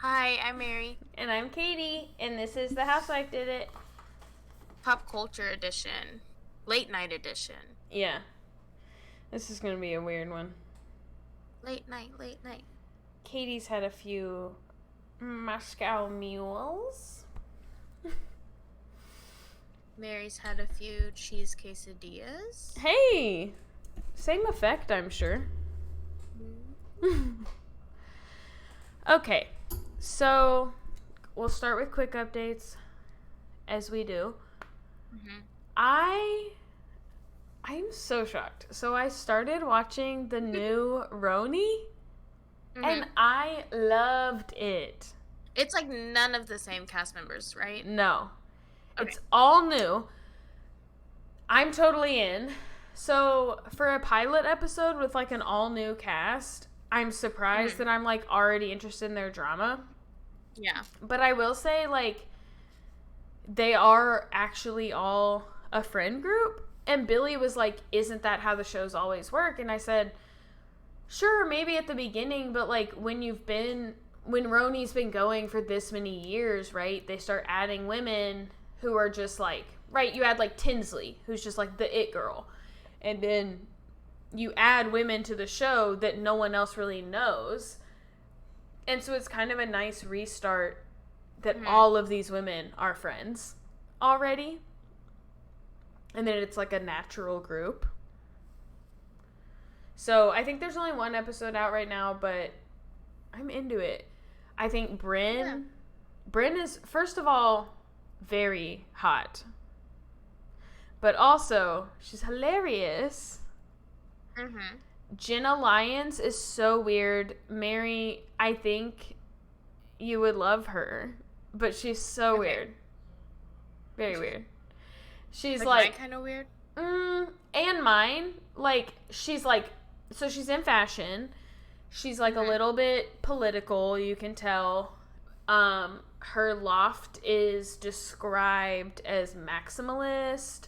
Hi, I'm Mary. And I'm Katie, and this is The Housewife Did It. Pop Culture Edition. Late Night Edition. Yeah. This is going to be a weird one. Late night. Katie's had a few Moscow mules. Mary's had a few cheese quesadillas. Hey! Same effect, I'm sure. Okay. So, we'll start with quick updates, as we do. Mm-hmm. I'm so shocked. So I started watching the new Roni, and I loved it. It's like none of the same cast members, right? No. Okay. It's all new. I'm totally in. So for a pilot episode with like an all new cast, I'm surprised that I'm like already interested in their drama. Yeah. But I will say, like, they are actually all a friend group. And Billy was like, isn't that how the shows always work? And I said, sure, maybe at the beginning, but like when Roni's been going for this many years, right? They start adding women who are just like, right, you add like Tinsley, who's just like the it girl. And then you add women to the show that no one else really knows. And so it's kind of a nice restart that all of these women are friends already. And then it's like a natural group. So I think there's only one episode out right now, but I'm into it. I think Bryn is, first of all, very hot. But also, she's hilarious. Mm-hmm. Jenna Lyons is so weird. Mary, I think you would love her. But she's so weird. Very weird. She's like kind of weird. And mine. Like, she's like, so she's in fashion. She's like a little bit political, you can tell. Her loft is described as maximalist.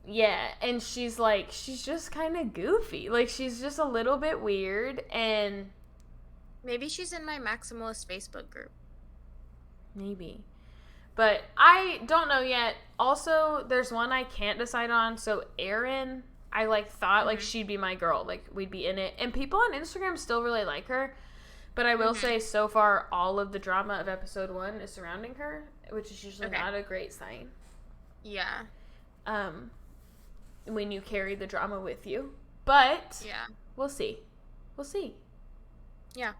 Yeah, and she's like, she's just kind of goofy. Like, she's just a little bit weird, and maybe she's in my maximalist Facebook group. Maybe. But I don't know yet. Also, there's one I can't decide on. So, Erin, I like thought like she'd be my girl. Like, we'd be in it. And people on Instagram still really like her. But I will say, so far, all of the drama of episode 1 is surrounding her, which is usually not a great sign. Yeah. When you carry the drama with you. But, we'll see. We'll see. Yeah.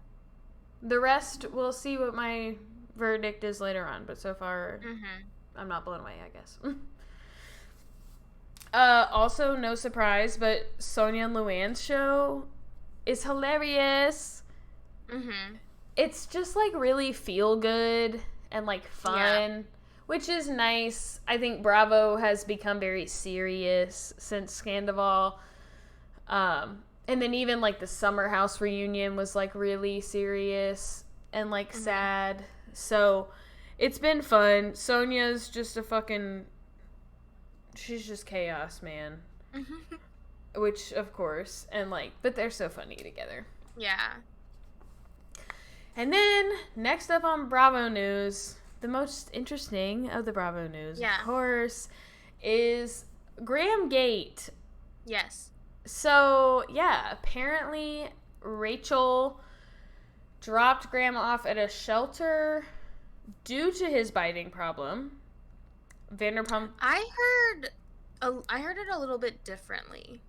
The rest, we'll see what my verdict is later on. But so far, I'm not blown away, I guess. Also, no surprise, but Sonia and Luann's show is hilarious. It's just, like, really feel good and, like, fun, which is nice. I think Bravo has become very serious since Scandival. And then even, like, the Summer House reunion was, like, really serious and, like, sad. So, it's been fun. Sonia's just a fucking... She's just chaos, man. Which, of course. And, like... But they're so funny together. Yeah. And then, next up on Bravo News, the most interesting of the Bravo News, of course, is Graham Gate. Yes. So, yeah, apparently Rachel dropped Graham off at a shelter due to his biting problem. Vanderpump... I heard it a little bit differently.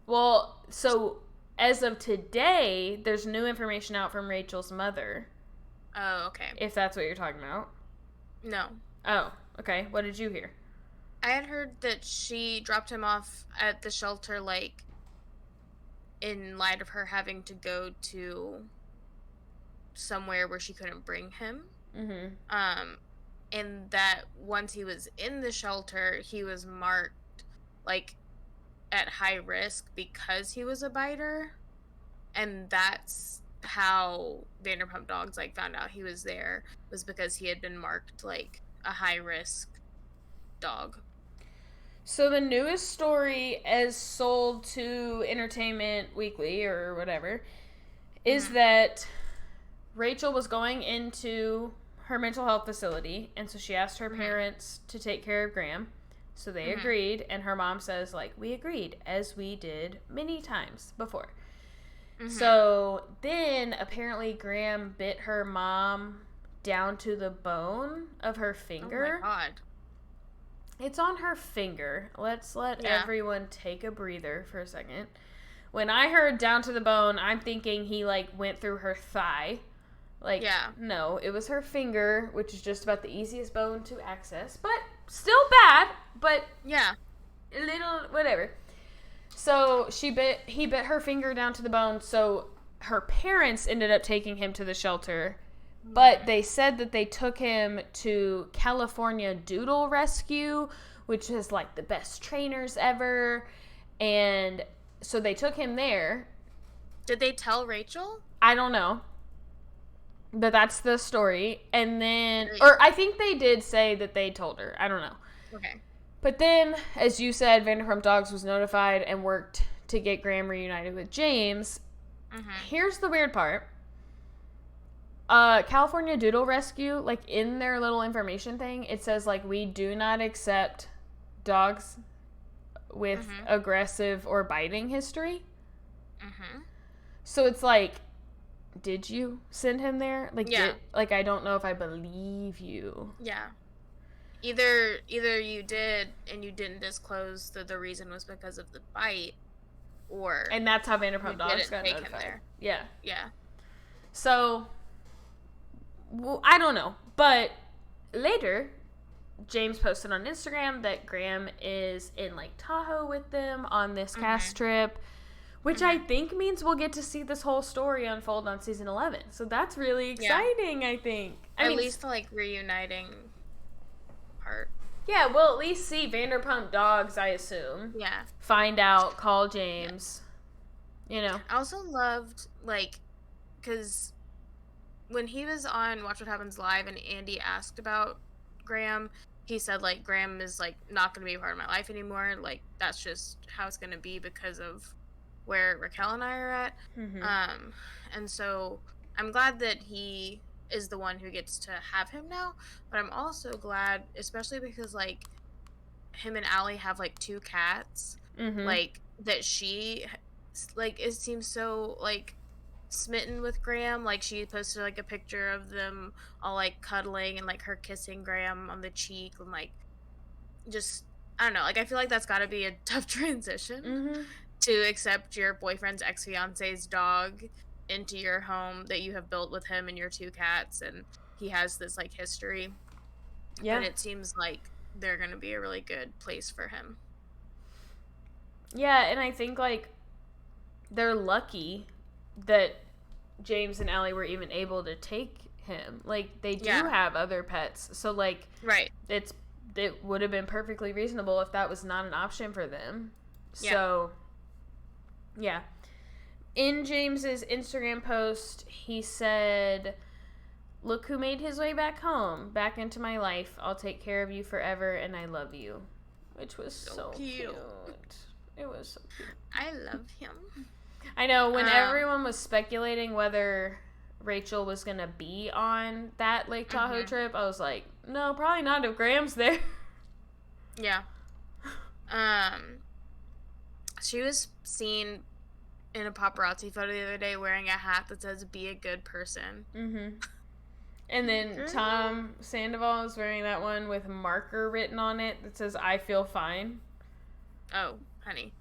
Well, so... As of today, there's new information out from Rachel's mother. Oh, okay. If that's what you're talking about. No. Oh, okay. What did you hear? I had heard that she dropped him off at the shelter, like, in light of her having to go to somewhere where she couldn't bring him. And that once he was in the shelter, he was marked, like, at high risk because he was a biter, and that's how Vanderpump Dogs like found out he was there, was because he had been marked like a high risk dog. So the newest story, as sold to Entertainment Weekly or whatever, is that Rachel was going into her mental health facility, and so she asked her parents to take care of Graham. So they agreed, and her mom says, like, we agreed, as we did many times before. So then, apparently, Graham bit her mom down to the bone of her finger. Oh, my God. It's on her finger. Let's let everyone take a breather for a second. When I heard down to the bone, I'm thinking he, like, went through her thigh. Like, no, it was her finger, which is just about the easiest bone to access. But still bad, but a little, whatever. So he bit her finger down to the bone, so her parents ended up taking him to the shelter. But they said that they took him to California Doodle Rescue, which is, like, the best trainers ever. And so they took him there. Did they tell Rachel? I don't know. But that's the story. And then, or I think they did say that they told her. I don't know. Okay. But then, as you said, Vanderpump Dogs was notified and worked to get Graham reunited with James. Here's the weird part. California Doodle Rescue, like, in their little information thing, it says, like, we do not accept dogs with aggressive or biting history. So it's like, did you send him there? Like, I don't know if I believe you. Yeah. Either you did and you didn't disclose that the reason was because of the bite, or... And that's how Vanderpump Dogs got notified. There. Yeah. Yeah. So, well, I don't know. But later, James posted on Instagram that Graham is in Lake Tahoe with them on this cast trip, which I think means we'll get to see this whole story unfold on season 11. So that's really exciting, I think. At least the, like, reuniting part. Yeah, we'll at least see Vanderpump Dogs, I assume. Yeah. Find out, call James. You know. I also loved, like, because when he was on Watch What Happens Live and Andy asked about Graham, he said, like, Graham is, like, not going to be a part of my life anymore. Like, that's just how it's going to be because of where Raquel and I are at. And so I'm glad that he is the one who gets to have him now, but I'm also glad, especially because, like, him and Allie have, like, 2 cats, like, that she, like, it seems so, like, smitten with Graham. Like, she posted, like, a picture of them all, like, cuddling and, like, her kissing Graham on the cheek and, like, just, I don't know, like, I feel like that's gotta be a tough transition to accept your boyfriend's ex-fiance's dog into your home that you have built with him and your 2 cats, and he has this, like, history. Yeah. And it seems like they're gonna be a really good place for him. Yeah, and I think, like, they're lucky that James and Allie were even able to take him. Like, they do have other pets, so, like, it would have been perfectly reasonable if that was not an option for them. So, yeah. In James's Instagram post, he said, "Look who made his way back home, back into my life. I'll take care of you forever, and I love you." Which was so cute. It was so cute. I love him. I know, when everyone was speculating whether Rachel was going to be on that Lake Tahoe trip, I was like, no, probably not if Graham's there. Yeah. She was seen in a paparazzi photo the other day wearing a hat that says "Be a good person." And then Tom Sandoval is wearing that one with a marker written on it that says "I feel fine." Oh, honey.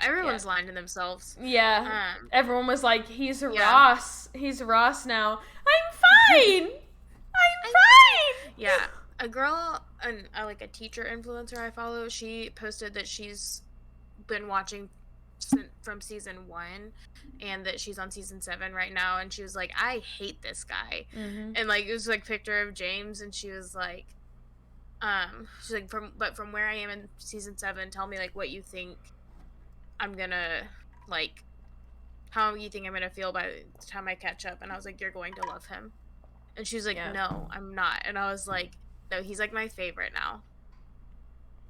Everyone's lying to themselves. Yeah. Everyone was like, he's Ross. He's Ross now. I'm fine! I'm fine! Yeah. A girl, like a teacher influencer I follow, she posted that she's been watching from season 1 and that she's on season 7 right now, and she was like, I hate this guy. And, like, it was like a picture of James, and she was like, she's like, from where I am in season 7, tell me, like, what you think I'm gonna, like, how you think I'm gonna feel by the time I catch up. And I was like, you're going to love him. And she was like, no, I'm not. And I was like, no, he's, like, my favorite now.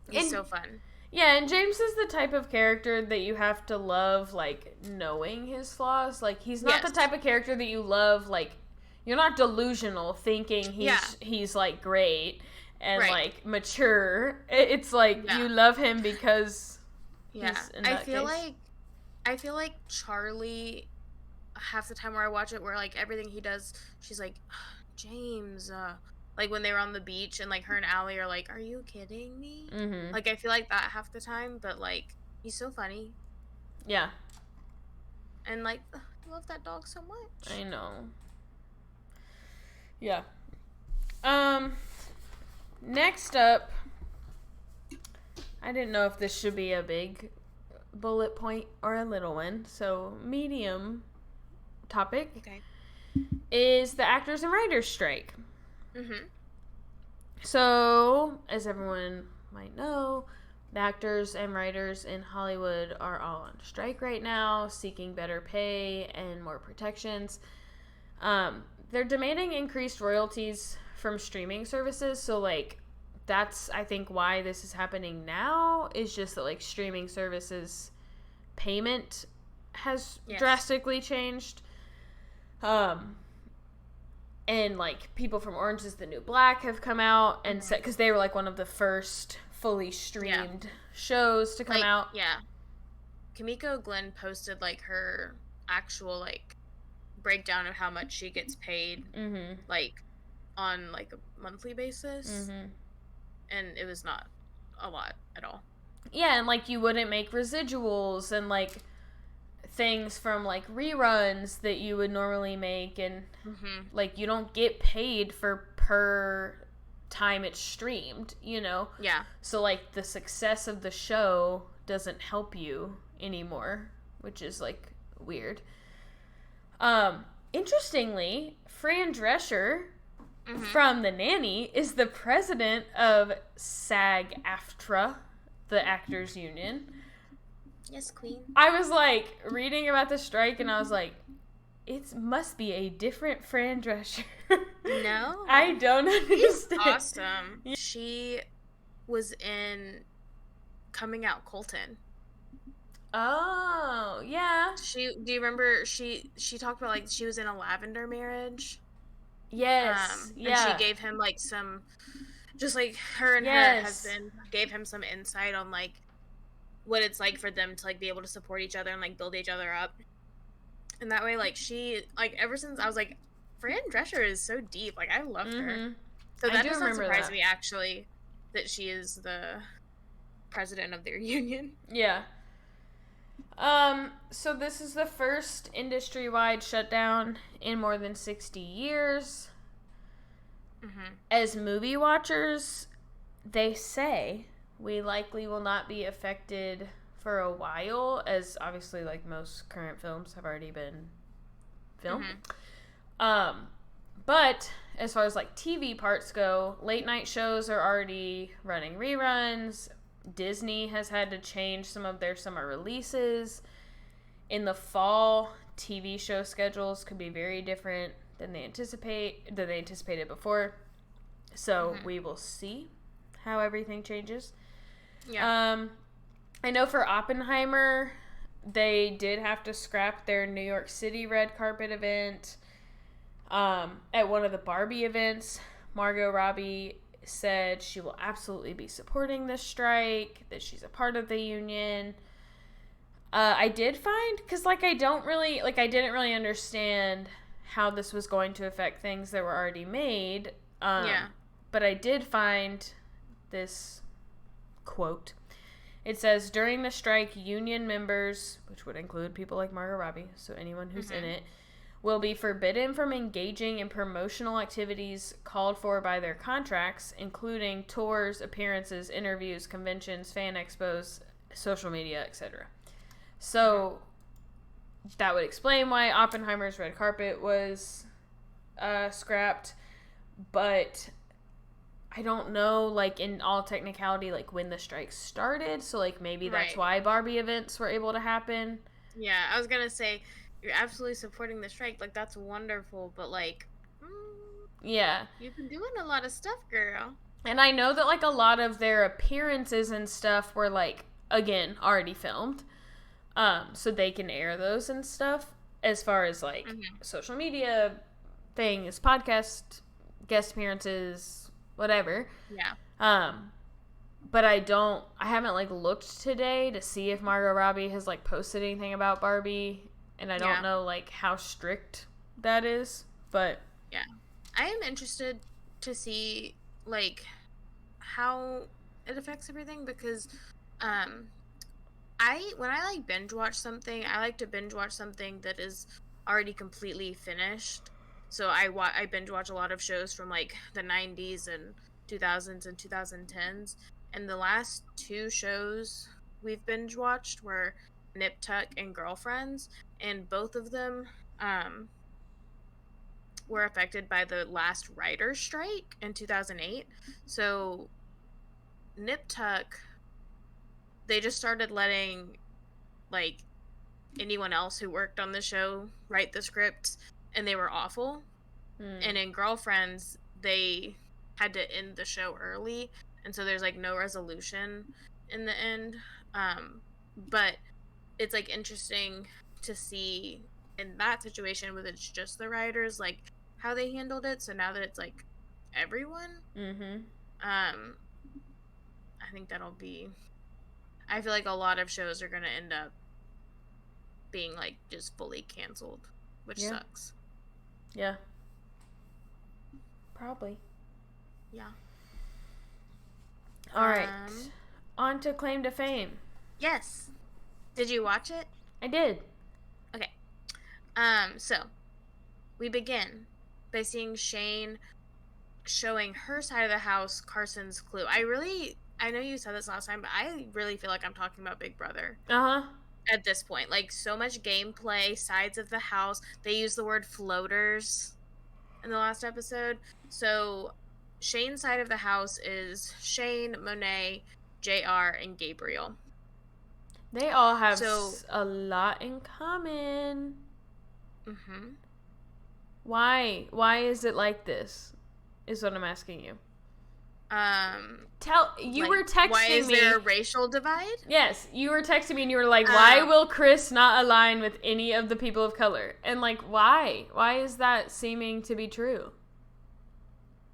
He's so fun. Yeah, and James is the type of character that you have to love, like, knowing his flaws. Like, he's not the type of character that you love, like, you're not delusional thinking he's like great and like mature. It's like you love him because he's in that case. I feel like Charlie, half the time where I watch it, where like everything he does, she's like, James, like when they were on the beach and like her and Allie are like, are you kidding me? Mm-hmm. Like I feel like that half the time, but like he's so funny. Yeah. And like, I love that dog so much. I know. Yeah. Next up, I didn't know if this should be a big bullet point or a little one, so medium topic is the actors and writers strike. Mm-hmm. So, as everyone might know, the actors and writers in Hollywood are all on strike right now, seeking better pay and more protections. They're demanding increased royalties from streaming services, so like that's I think why this is happening now, is just that like streaming services payment has drastically changed. And like people from Orange is the New Black have come out and said, because they were like one of the first fully streamed shows to come out. Yeah. Kimiko Glenn posted like her actual like breakdown of how much she gets paid, like on like a monthly basis, and it was not a lot at all. Yeah, and like you wouldn't make residuals and like things from like reruns that you would normally make, and like you don't get paid for per time it's streamed, you know? Yeah. So like the success of the show doesn't help you anymore, which is like weird. Interestingly, Fran Drescher from The Nanny is the president of SAG-AFTRA, the actors union. Yes, queen. I was like reading about the strike and I was like, it must be a different Fran Drescher. No. I don't understand. Awesome. She was in Coming Out Colton. Oh, yeah. Do you remember she talked about like she was in a lavender marriage? Yes. And she gave him like some, just like her and her husband gave him some insight on like what it's like for them to like be able to support each other and like build each other up. And that way, like she, like ever since I was like, Fran Drescher is so deep. Like I loved her. So that does not surprise me actually, that she is the president of their union. Yeah. So this is the first industry-wide shutdown in more than 60 years. As movie watchers, they say we likely will not be affected for a while, as obviously like most current films have already been filmed. But as far as like TV parts go, late night shows are already running reruns. Disney has had to change some of their summer releases. In the fall, TV show schedules could be very different than they anticipated before. So we will see how everything changes. Yeah. I know for Oppenheimer, they did have to scrap their New York City red carpet event. At one of the Barbie events, Margot Robbie said she will absolutely be supporting this strike, that she's a part of the union. I did find, because like I didn't really understand how this was going to affect things that were already made. But I did find this quote. It says, during the strike, union members, which would include people like Margot Robbie, so anyone who's in it, will be forbidden from engaging in promotional activities called for by their contracts, including tours, appearances, interviews, conventions, fan expos, social media, etc. So that would explain why Oppenheimer's red carpet was scrapped, but I don't know, like, in all technicality, like, when the strike started, so, like, maybe that's why Barbie events were able to happen. Yeah, I was gonna say, you're absolutely supporting the strike, like, that's wonderful, but, like, yeah. You've been doing a lot of stuff, girl. And I know that, like, a lot of their appearances and stuff were, like, again, already filmed, so they can air those and stuff, as far as, like, social media things, podcast, guest appearances, whatever. Yeah. But I haven't like looked today to see if Margot Robbie has like posted anything about Barbie, and I don't know like how strict that is, but yeah. I am interested to see like how it affects everything, because when I like binge watch something, I like to binge watch something that is already completely finished. So I binge watch a lot of shows from like the 90s and 2000s and 2010s. And the last two shows we've binge watched were Nip Tuck and Girlfriends, and both of them were affected by the last writer's strike in 2008. So Nip Tuck, they just started letting like anyone else who worked on the show write the scripts, and they were awful. And in Girlfriends, they had to end the show early, and so there's like no resolution in the end. But it's like interesting to see in that situation with it's just the writers, like how they handled it. So now that it's like everyone, I think that'll be. I feel like a lot of shows are gonna end up being like just fully canceled, which sucks. Yeah. Probably. Yeah. All right. On to Claim to Fame. Yes. Did you watch it? I did. Okay. So we begin by seeing Shane showing her side of the house, Carson's clue. I know you said this last time, but I really feel like I'm talking about Big Brother. At this point, like so much gameplay, sides of the house. They use the word floaters in the last episode. So Shane's side of the house is Shane, Monet, JR, and Gabriel. They all have a lot in common. Why is it like this? Is what I'm asking you. You were texting me. Why is there a racial divide? Yes, you were texting me and you were like, why will Chris not align with any of the people of color? And like, why? Why is that seeming to be true?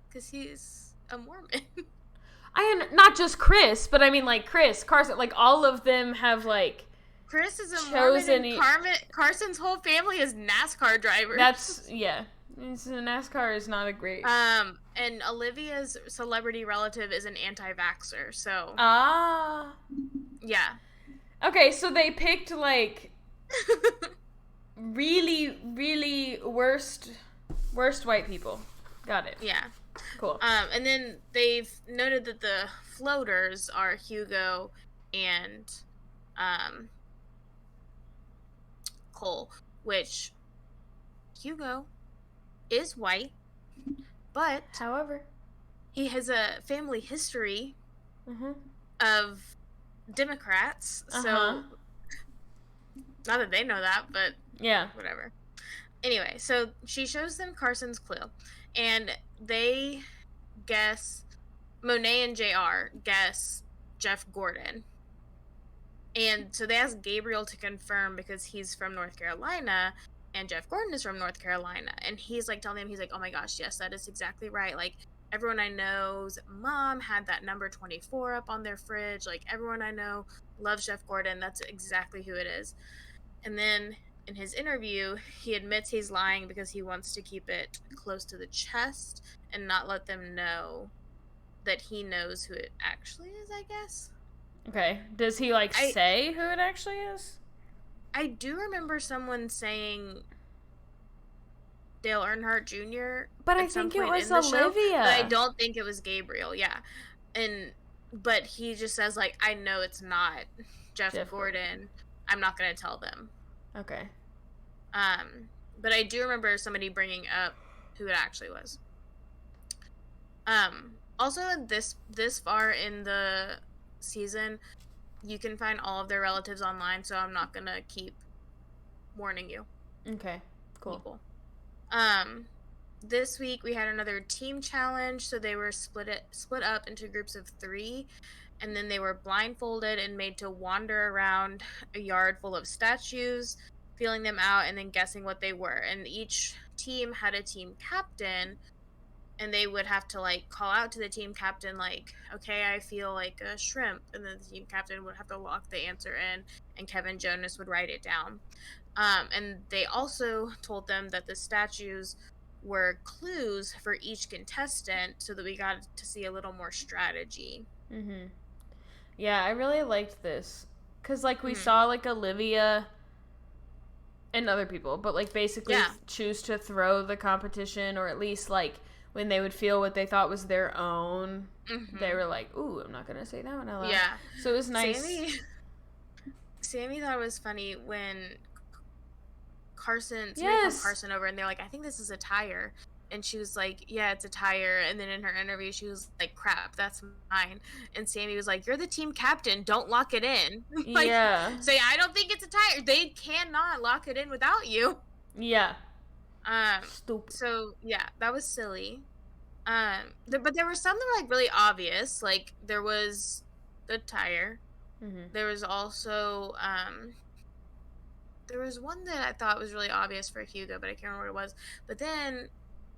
Because he's a Mormon. Not just Chris, but I mean like Chris, Carson, like all of them have like. Chris is a Mormon, and Carson's whole family is NASCAR drivers. NASCAR is not a great. And Olivia's celebrity relative is an anti-vaxxer, so. Yeah. Okay, so they picked like really, really worst white people. Got it. Yeah. Cool. And then they've noted that the floaters are Hugo and Cole, which Hugo is white, but however, he has a family history of Democrats, so not that they know that, but yeah, whatever. Anyway, so she shows them Carson's clue, and they guess, Monet and JR guess Jeff Gordon. And so they ask Gabriel to confirm because he's from North Carolina and Jeff Gordon is from North Carolina. And he's like telling them, he's like, oh my gosh, yes, that is exactly right. Like, everyone I know's mom had that number 24 up on their fridge. Like, everyone I know loves Jeff Gordon. That's exactly who it is. And then in his interview, he admits he's lying because he wants to keep it close to the chest and not let them know that he knows who it actually is, I guess. Okay. Does he, say who it actually is? I do remember someone saying Dale Earnhardt Jr. But I think it was Olivia. But I don't think it was Gabriel, yeah. But he just says, like, I know it's not Jeff Gordon. I'm not going to tell them. Okay. But I do remember somebody bringing up who it actually was. Also, this far in the season, you can find all of their relatives online, so I'm not gonna keep warning you. Okay, cool. People. This week we had another team challenge, so they were split up into groups of 3, and then they were blindfolded and made to wander around a yard full of statues feeling them out, and then guessing what they were. And each team had a team captain, and they would have to like call out to the team captain like, okay, I feel like a shrimp, and then the team captain would have to lock the answer in, and Kevin Jonas would write it down. And they also told them that the statues were clues for each contestant, so that we got to see a little more strategy. Mm-hmm. Yeah, I really liked this because like we Mm-hmm. saw like Olivia and other people, but like basically Yeah. choose to throw the competition, or at least like when they would feel what they thought was their own, they Mm-hmm. were like, "Ooh, I'm not gonna say that one out loud." Yeah. So it was nice. Sammy thought it was funny when somebody called Yes. Carson over, and they're like, I think this is a tire. And she was like, yeah, it's a tire. And then in her interview, she was like, crap, that's mine. And Sammy was like, you're the team captain. Don't lock it in. Like, Yeah. say, I don't think it's a tire. They cannot lock it in without you. Yeah. Um, Stupid. so yeah, that was silly. But there were some that were like really obvious. Like there was the tire. Mm-hmm. There was also there was one that I thought was really obvious for Hugo, but I can't remember what it was. But then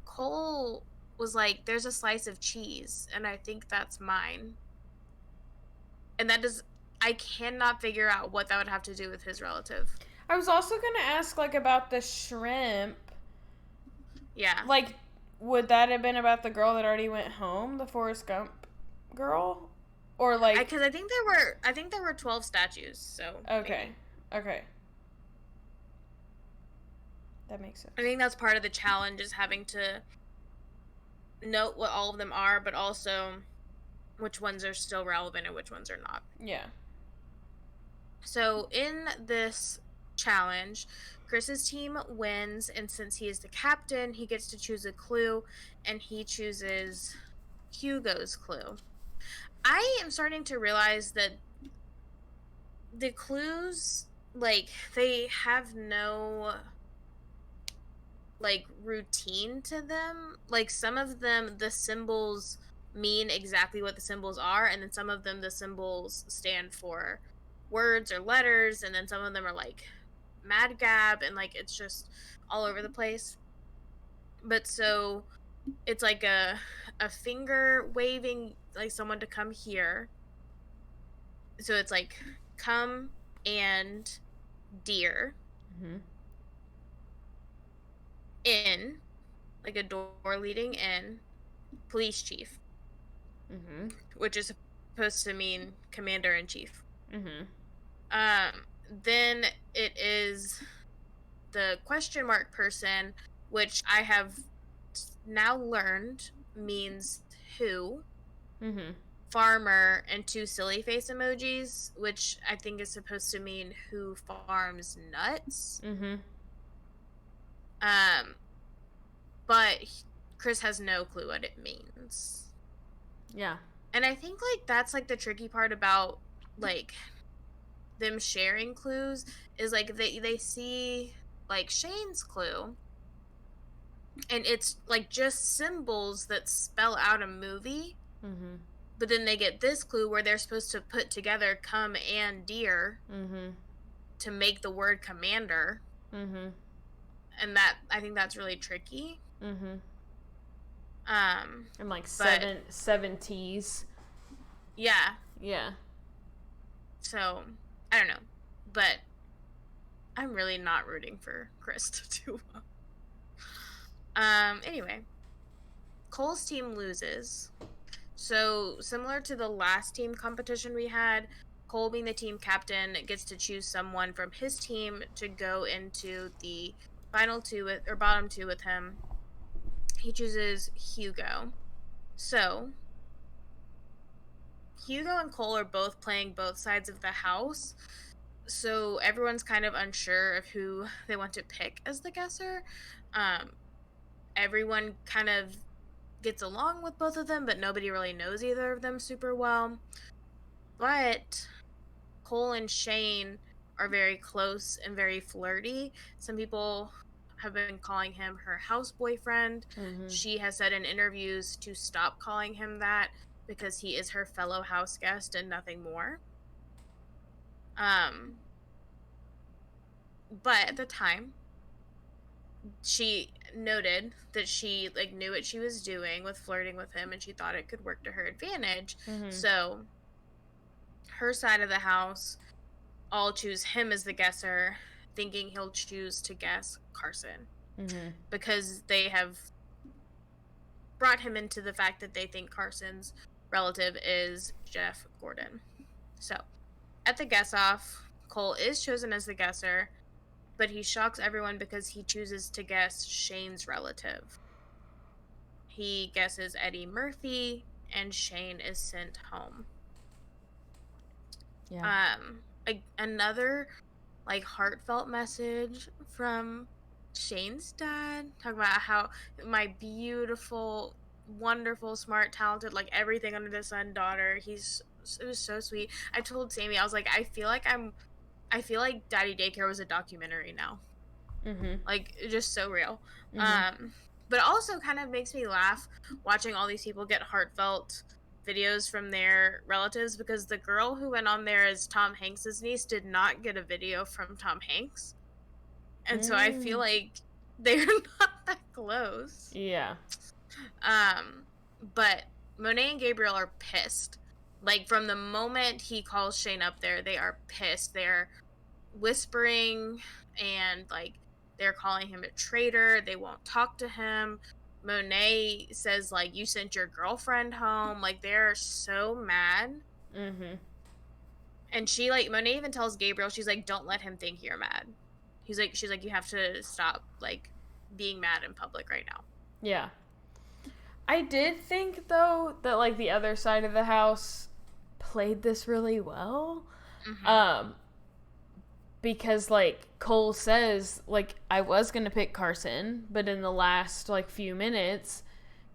Cole was like, there's a slice of cheese, and I think that's mine. And that does, I cannot figure out what that would have to do with his relative. I was also gonna ask like about the shrimp. Yeah. Like, would that have been about the girl that already went home, the Forrest Gump girl, or like? Because I think there were 12 statues. So Okay. Maybe. Okay. That makes sense. I think that's part of the challenge, is having to note what all of them are, but also which ones are still relevant and which ones are not. Yeah. So in this challenge, Chris's team wins, and since he is the captain, he gets to choose a clue, and he chooses Hugo's clue. I am starting to realize that the clues, like, they have no like routine to them. Like some of them, the symbols mean exactly what the symbols are, and then some of them, the symbols stand for words or letters, and then some of them are like mad gab, and like it's just all over the place. But so it's like a finger waving like someone to come here. So it's like come and deer. Mm-hmm. In, like a door leading in, police chief. Mm-hmm. Which is supposed to mean commander in chief. Mm-hmm. Then it is the question mark person, which I have now learned means who. Mm-hmm. Farmer, and 2 silly face emojis, which I think is supposed to mean who farms nuts. Mm-hmm. But Chris has no clue what it means. Yeah. And I think like that's like the tricky part about like them sharing clues, is like they see like Shane's clue, and it's like just symbols that spell out a movie. Mm-hmm. But then they get this clue where they're supposed to put together come and deer Mm-hmm. to make the word commander. Mm-hmm. And that, I think that's really tricky. Mm-hmm. And like seven T's. Yeah. Yeah. So I don't know, but I'm really not rooting for Chris to do well. Anyway, Cole's team loses. So similar to the last team competition we had, Cole, being the team captain, gets to choose someone from his team to go into the final two or bottom two with him. He chooses Hugo. So Hugo and Cole are both playing both sides of the house. So everyone's kind of unsure of who they want to pick as the guesser. Everyone kind of gets along with both of them, but nobody really knows either of them super well. But Cole and Shane are very close and very flirty. Some people have been calling him her house boyfriend. Mm-hmm. She has said in interviews to stop calling him that because he is her fellow house guest and nothing more. But at the time, she noted that she like knew what she was doing with flirting with him, and she thought it could work to her advantage. Mm-hmm. So her side of the house all choose him as the guesser, thinking he'll choose to guess Carson. Mm-hmm. Because they have brought him into the fact that they think Carson's relative is Jeff Gordon. So at the guess off, Cole is chosen as the guesser, but he shocks everyone because he chooses to guess Shane's relative. He guesses Eddie Murphy, and Shane is sent home. Yeah. Another like heartfelt message from Shane's dad, talking about how my beautiful, wonderful, smart, talented, like everything under the sun daughter. It was so sweet. I told Sammy, I was like, I feel like Daddy Daycare was a documentary now. Mm-hmm. Like, just so real. Mm-hmm. But it also kind of makes me laugh watching all these people get heartfelt videos from their relatives, because the girl who went on there as Tom Hanks's niece did not get a video from Tom Hanks. And so I feel like they're not that close. Yeah. But Monet and Gabriel are pissed. Like, from the moment he calls Shane up there, they are pissed. They're whispering and like they're calling him a traitor. They won't talk to him. Monet says like, you sent your girlfriend home. Like, they're so mad. Mm-hmm. And she like, Monet even tells Gabriel, she's like, don't let him think you're mad. She's like, you have to stop like being mad in public right now. Yeah. I did think though that like the other side of the house played this really well. Mm-hmm. Because like Cole says, like, I was gonna pick Carson, but in the last like few minutes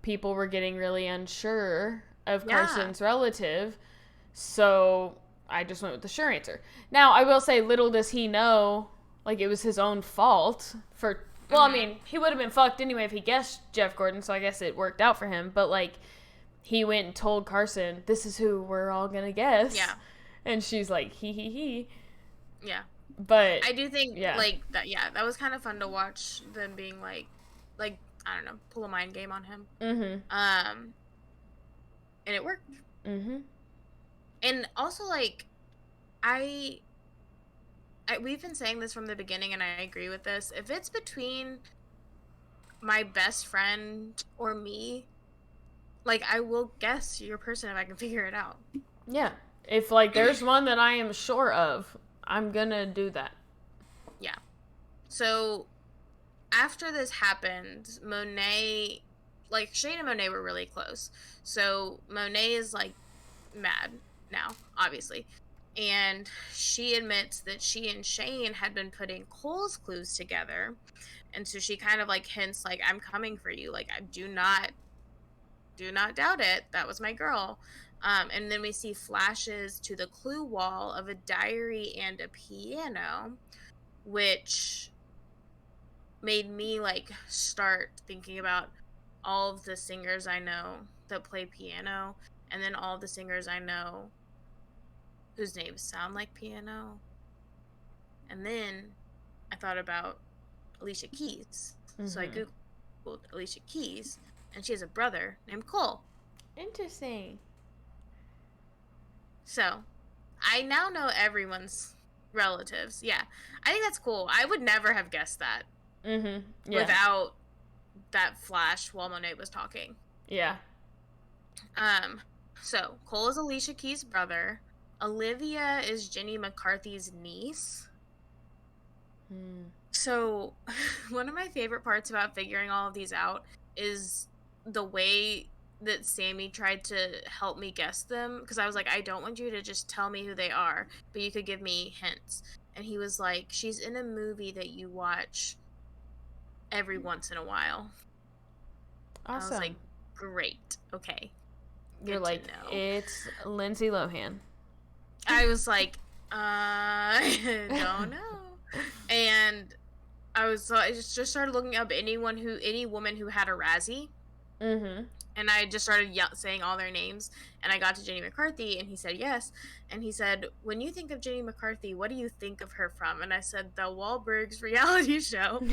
people were getting really unsure of Carson's relative, so I just went with the sure answer. Now I will say, little does he know, like, it was his own fault for, well, I mean, he would have been fucked anyway if he guessed Jeff Gordon, so I guess it worked out for him, but like, he went and told Carson, this is who we're all gonna guess. Yeah. And she's like, he. Yeah. But I do think like that. Yeah, that was kind of fun to watch them being like I don't know, pull a mind game on him. Mm-hmm. And it worked. Mm-hmm. And also, like, we've been saying this from the beginning, and I agree with this. If it's between my best friend or me, like, I will guess your person if I can figure it out. Yeah. If like there's one that I am sure of, I'm gonna do that. Yeah. So after this happened, Monet, like, Shane and Monet were really close. So Monet is like mad now, obviously. And she admits that she and Shane had been putting Cole's clues together. And so she kind of like hints like, I'm coming for you. Like, I do not doubt it. That was my girl. And then we see flashes to the clue wall of a diary and a piano, which made me like start thinking about all of the singers I know that play piano, and then all the singers I know whose names sound like piano. And then I thought about Alicia Keys. Mm-hmm. So I Googled Alicia Keys, and she has a brother named Cole. Interesting. So, I now know everyone's relatives. Yeah. I think that's cool. I would never have guessed that. Mm-hmm. Yeah. Without that flash while Monet was talking. Yeah. So, Cole is Alicia Keys' brother. Olivia is Jenny McCarthy's niece. So, one of my favorite parts about figuring all of these out is the way that Sammy tried to help me guess them, because I was like, I don't want you to just tell me who they are, but you could give me hints. And he was like, she's in a movie that you watch every once in a while. Awesome. I was like, great, okay. You're like, it's Lindsay Lohan. I was like, I don't know. And I just started looking up any woman who had a Razzie. Mm-hmm. And I just started saying all their names, and I got to Jenny McCarthy, and he said yes. And he said, "When you think of Jenny McCarthy, what do you think of her from?" And I said, "The Wahlbergs reality show."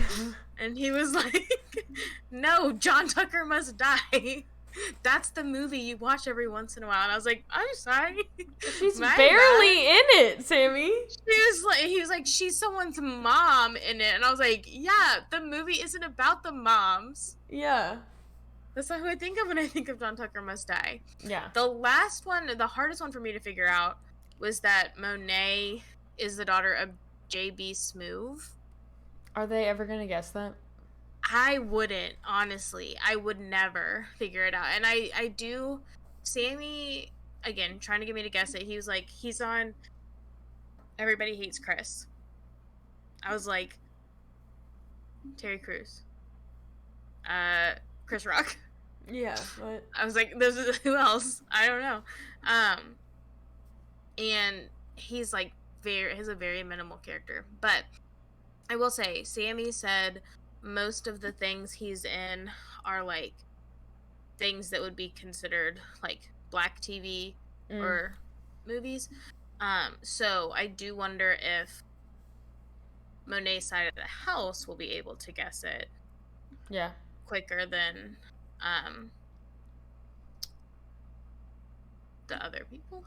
And he was like, "No, John Tucker Must Die. That's the movie you watch every once in a while." And I was like, "I'm sorry, She's my bad." barely in it, Sammy. He was like, "She's someone's mom in it," and I was like, "Yeah, the movie isn't about the moms." Yeah. That's not who I think of when I think of John Tucker Must Die. Yeah. The last one, the hardest one for me to figure out, was that Monet is the daughter of J.B. Smoove. Are they ever gonna guess that? I wouldn't, honestly. I would never figure it out. And I do. Sammy, again, trying to get me to guess it, he was like, he's on Everybody Hates Chris. I was like, Terry Crews. Chris Rock. Yeah, but I was like, who else? I don't know. And he's like he's a very minimal character. But I will say, Sammy said most of the things he's in are like things that would be considered like black TV or movies. So I do wonder if Monet's side of the house will be able to guess it. Yeah. Quicker than the other people.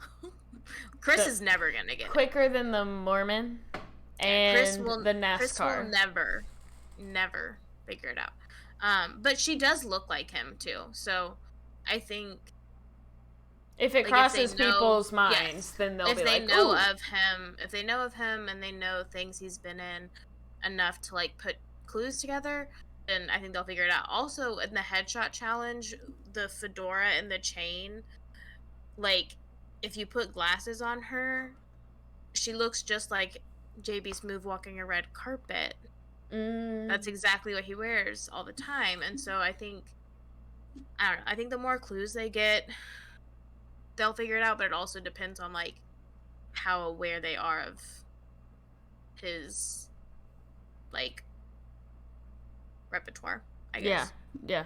Chris is never gonna get quicker than the Mormon and the NASCAR. Chris will never figure it out. But she does look like him too, so I think if it crosses people's minds, then they'll be like, if they know of him and they know things he's been in enough to like put clues together, then I think they'll figure it out. Also, in the headshot challenge, the fedora and the chain, like, if you put glasses on her, she looks just like JB Smoove walking a red carpet. That's exactly what he wears all the time. And so I don't know, I think the more clues they get, they'll figure it out, but it also depends on, like, how aware they are of his, like, repertoire, I guess. Yeah.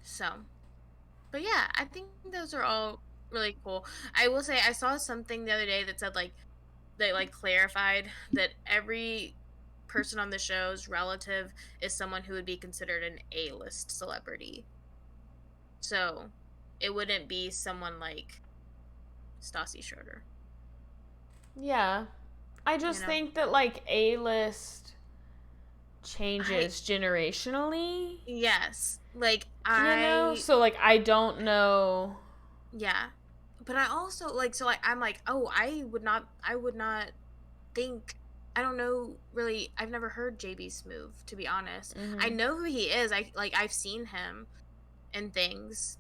So, but yeah, I think those are all really cool. I will say, I saw something the other day that said, like, they, like, clarified that every person on the show's relative is someone who would be considered an A-list celebrity. So, it wouldn't be someone like Stassi Schroeder. Yeah. I just think that, like, A-list changes generationally. Yes. Like, So, like, I don't know. Yeah. But I also, like, so, like, I'm like, oh, I would not think, I don't know, really, I've never heard JB Smoove, to be honest. I know who he is. I've seen him and things,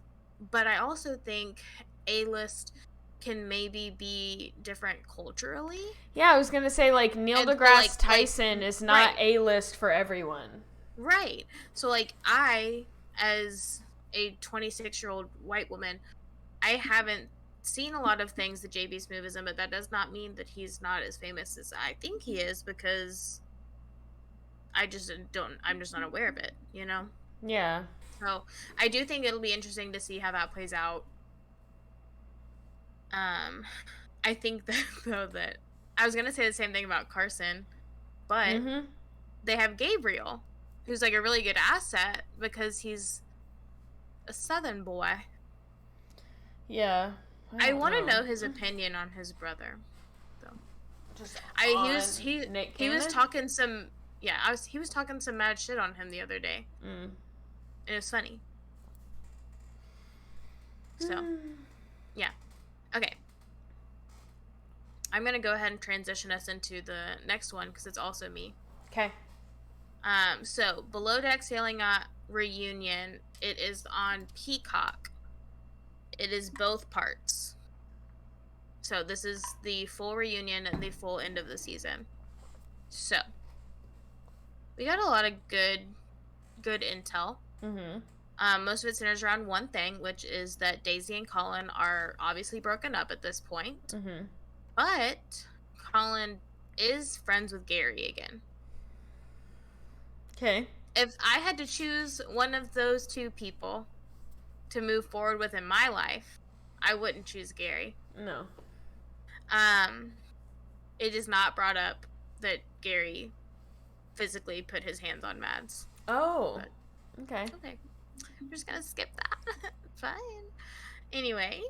but I also think A-list can maybe be different culturally. Yeah, I was gonna say, like, Neil deGrasse Tyson is not A-list for everyone. Right. So, like, I, as a 26-year-old white woman, I haven't seen a lot of things that JB Smoove is in, but that does not mean that he's not as famous as I think he is, because I'm just not aware of it, you know? Yeah. So I do think it'll be interesting to see how that plays out. I think that, though, that I was gonna say the same thing about Carson, but they have Gabriel, who's like a really good asset because he's a Southern boy. Yeah. I want to know his opinion on his brother, though. He was talking some he was talking some mad shit on him the other day. And it was funny. So, yeah. Okay. I'm going to go ahead and transition us into the next one because it's also me. Okay. So, Below Deck Sailing Yacht Reunion, it is on Peacock. It is both parts. So, this is the full reunion and the full end of the season. So, we got a lot of good intel. Most of it centers around one thing, which is that Daisy and Colin are obviously broken up at this point. But Colin is friends with Gary again. Okay. If I had to choose one of those two people, to move forward with in my life, I wouldn't choose Gary. No. It is not brought up that Gary physically put his hands on Mads. Oh. Okay. Okay. I'm just gonna skip that. Fine. Anyway,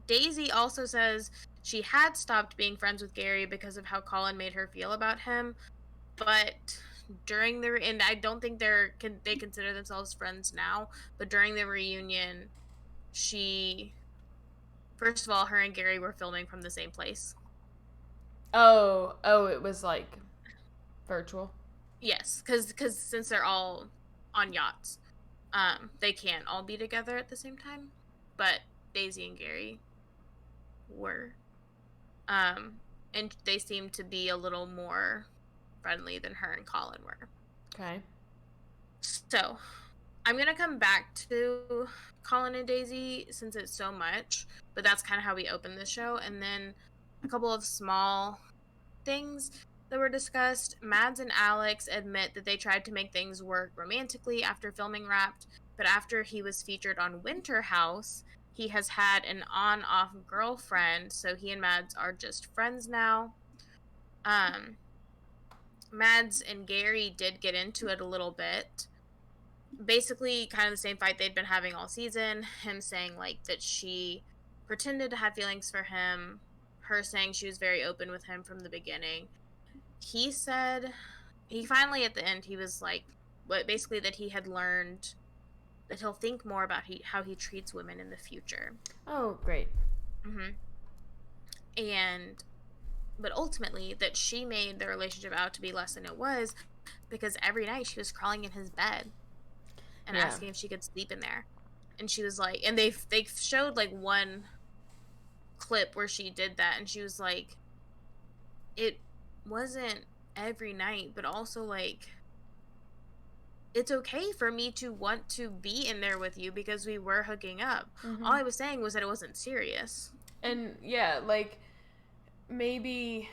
Daisy also says she had stopped being friends with Gary because of how Colin made her feel about him, but during the and I don't think they consider themselves friends now, but during the reunion, she first of all, her and Gary were filming from the same place. Oh, it was like virtual. Yes, because since they're all on yachts, they can't all be together at the same time. But Daisy and Gary were, and they seemed to be a little more friendly than her and Colin were. Okay. So, I'm gonna come back to Colin and Daisy since it's so much, but that's kind of how we open the show, and then a couple of small things that were discussed. Mads and Alex admit that they tried to make things work romantically after filming Wrapped, but after he was featured on Winter House, he has had an on-off girlfriend, so he and Mads are just friends now. Mads and Gary did get into it a little bit. Basically, kind of the same fight they'd been having all season. Him saying, like, that she pretended to have feelings for him. Her saying she was very open with him from the beginning. He said, he finally at the end, he was like, basically that he had learned that he'll think more about how he treats women in the future. Oh, great. But ultimately that she made the relationship out to be less than it was because every night she was crawling in his bed and asking if she could sleep in there. And she was like, and they showed like one clip where she did that, and she was like, it wasn't every night, but also like, it's okay for me to want to be in there with you because we were hooking up. All I was saying was that it wasn't serious. And yeah, like, maybe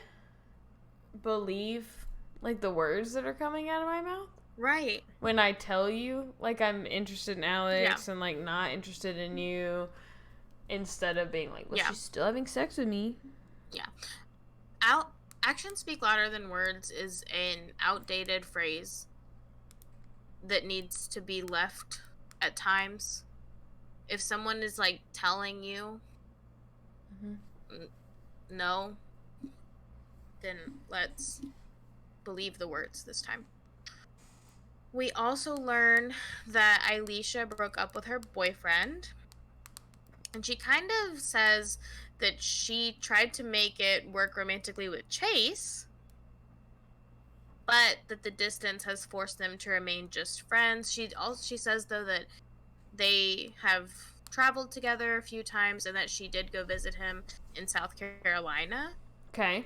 believe like the words that are coming out of my mouth. Right. When I tell you, like, I'm interested in Alex and, like, not interested in you, instead of being like, well, she's still having sex with me. Yeah. Actions speak louder than words is an outdated phrase that needs to be left at times. If someone is, like, telling you no, then let's believe the words this time. We also learn that Elisha broke up with her boyfriend. And she kind of says that she tried to make it work romantically with Chase, but that the distance has forced them to remain just friends. She says, though, that they have traveled together a few times and that she did go visit him in South Carolina. Okay.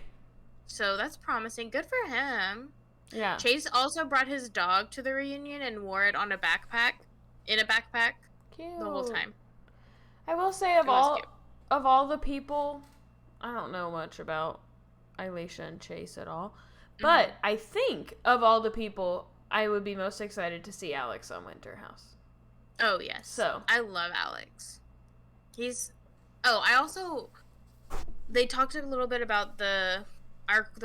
So that's promising. Good for him. Yeah. Chase also brought his dog to the reunion and wore it on a backpack. Cute. The whole time. I will say of all the people, I don't know much about Elisha and Chase at all, but I think of all the people, I would be most excited to see Alex on Winter House. Oh yes. So I love Alex. They talked a little bit about the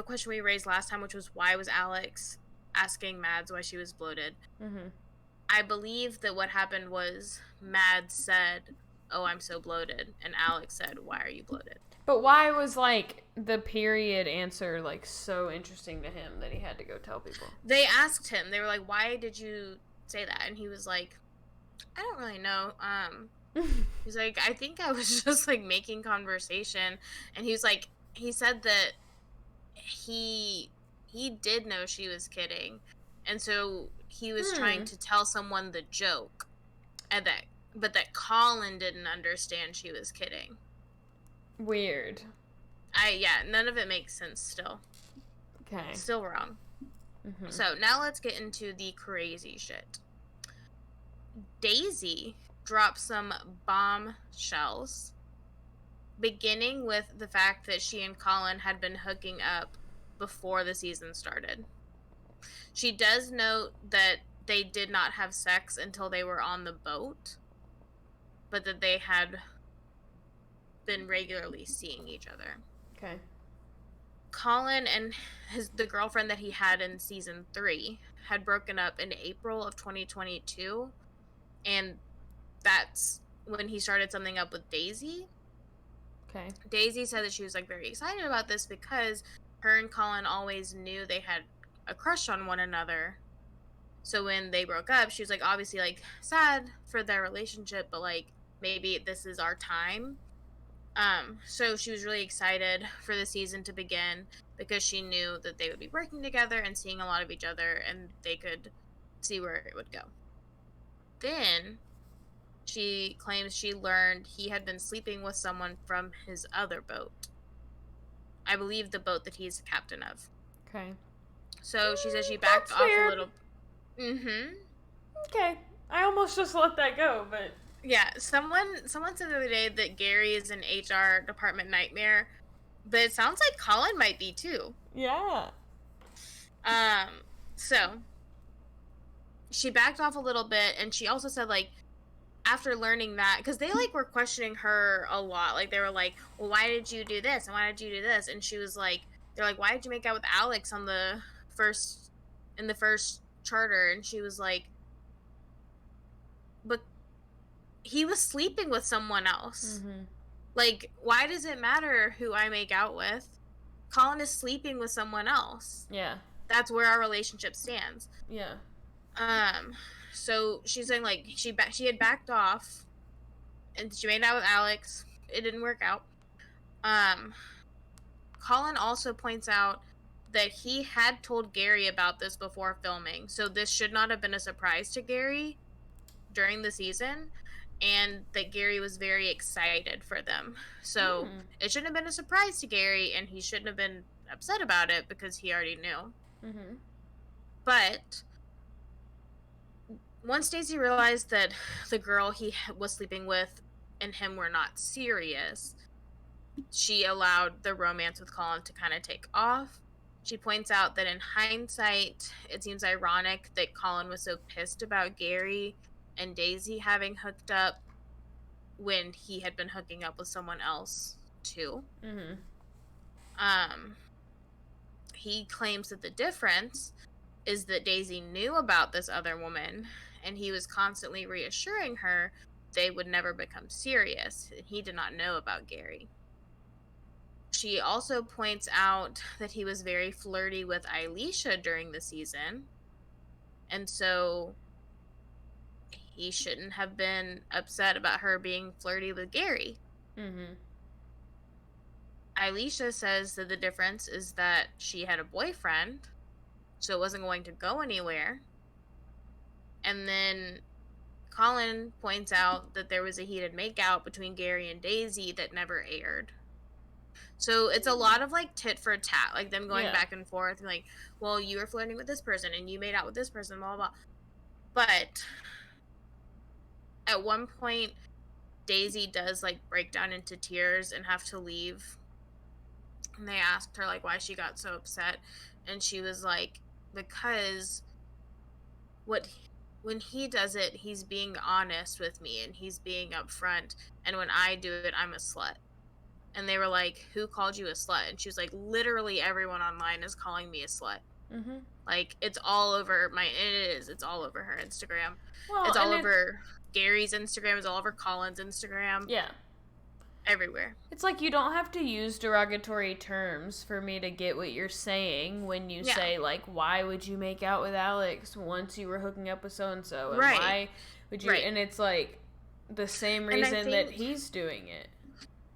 question we raised last time, which was why was Alex asking Mads why she was bloated. I believe that what happened was Mads said, oh, I'm so bloated, and Alex said, why are you bloated? But why was, like, the period answer, like, so interesting to him that he had to go tell people? They asked him, they were like, why did you say that? And he was like, I don't really know. He's like, I think I was just, like, making conversation. And he was like, he said that he did know she was kidding, and so he was trying to tell someone the joke, but that Colin didn't understand she was kidding. Weird. None of it makes sense still. Okay. Still wrong. So now let's get into the crazy shit. Daisy dropped some bombshells, beginning with the fact that she and Colin had been hooking up before the season started. She does note that they did not have sex until they were on the boat, but that they had been regularly seeing each other. Okay. Colin and the girlfriend that he had in season 3 had broken up in April of 2022, and that's when he started something up with Daisy. Okay. Daisy said that she was like very excited about this because her and Colin always knew they had a crush on one another. So when they broke up, she was like obviously like sad for their relationship, but like maybe this is our time. So she was really excited for the season to begin because she knew that they would be working together and seeing a lot of each other, and they could see where it would go. Then she claims she learned he had been sleeping with someone from his other boat. I believe the boat that he's the captain of. Okay. So she says she backed off weird. a little. Mm-hmm. Okay. I almost just let that go, but yeah, someone said the other day that Gary is an HR department nightmare, but it sounds like Colin might be too. Yeah. So she backed off a little bit, and she also said like after learning that, because they like were questioning her a lot, like they were like, well, why did you do this and why did you do this, and she was like, they're like, why did you make out with Alex on the first charter, and she was like, but he was sleeping with someone else. Mm-hmm. Like, why does it matter who I make out with? Colin is sleeping with someone else. Yeah. That's where our relationship stands. Yeah. So she's saying like she had backed off, and she made out with Alex. It didn't work out. Colin also points out that he had told Gary about this before filming, so this should not have been a surprise to Gary during the season, and that Gary was very excited for them. So it shouldn't have been a surprise to Gary, and he shouldn't have been upset about it because he already knew. Mm-hmm. But once Daisy realized that the girl he was sleeping with and him were not serious, she allowed the romance with Colin to kind of take off. She points out that in hindsight, it seems ironic that Colin was so pissed about Gary and Daisy having hooked up when he had been hooking up with someone else too. Mm-hmm. He claims that the difference is that Daisy knew about this other woman, and he was constantly reassuring her they would never become serious, and he did not know about Gary. She also points out that he was very flirty with Elisha during the season, and so he shouldn't have been upset about her being flirty with Gary. Mm-hmm. Elisha says that the difference is that she had a boyfriend, so it wasn't going to go anywhere. And then Colin points out that there was a heated makeout between Gary and Daisy that never aired. So it's a lot of like tit for tat, like them going back and forth, and like, well, you were flirting with this person and you made out with this person, blah, blah, blah. But at one point, Daisy does like break down into tears and have to leave. And they asked her like why she got so upset, and she was like, because when he does it, he's being honest with me and he's being upfront, and when I do it, I'm a slut. And they were like, who called you a slut? And she was like, literally everyone online is calling me a slut. Mm-hmm. Like, it's all over it's all over her Instagram. Well, it's all over Gary's Instagram. It's all over Colin's Instagram. Yeah. Everywhere. It's like you don't have to use derogatory terms for me to get what you're saying when you say, like, why would you make out with Alex once you were hooking up with so-and-so? And why would you... Right. And it's, like, the same reason that he's doing it.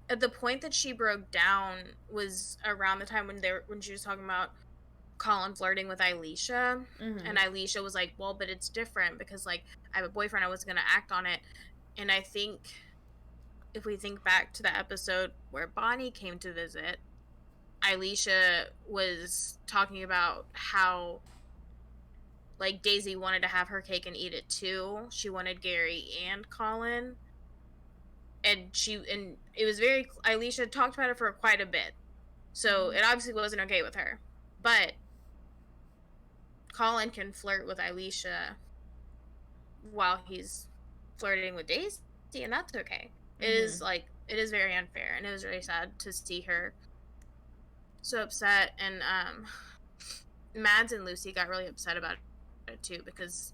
At the point that she broke down was around the time when she was talking about Colin flirting with Elisha. Mm-hmm. And Elisha was like, well, but it's different because, like, I have a boyfriend. I wasn't going to act on it. And I think... if we think back to the episode where Bonnie came to visit, Elisha was talking about how, like, Daisy wanted to have her cake and eat it too. She wanted Gary and Colin. And it was Elisha talked about it for quite a bit. So it obviously wasn't okay with her. But Colin can flirt with Elisha while he's flirting with Daisy, and that's okay. It is Mm-hmm. like, it is very unfair, and it was really sad to see her so upset. And Mads and Lucy got really upset about it too, because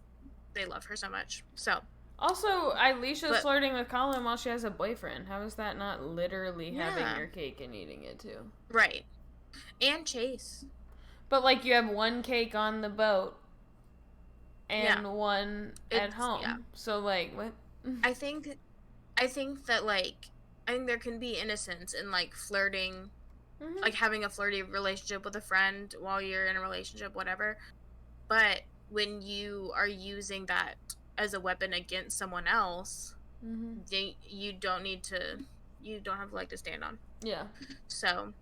they love her so much. So, Also, Alicia's but flirting with Colin while she has a boyfriend. How is that not literally having yeah, your cake and eating it too? right. And Chase. But like you have one cake on the boat Yeah. and one at It's, yeah. home. So like what? I think I think that, like, I think there can be innocence in, like, flirting, Mm-hmm. like having a flirty relationship with a friend while you're in a relationship, whatever. But when you are using that as a weapon against someone else, Mm-hmm. you don't need to, you don't have a leg to stand on. Yeah. So,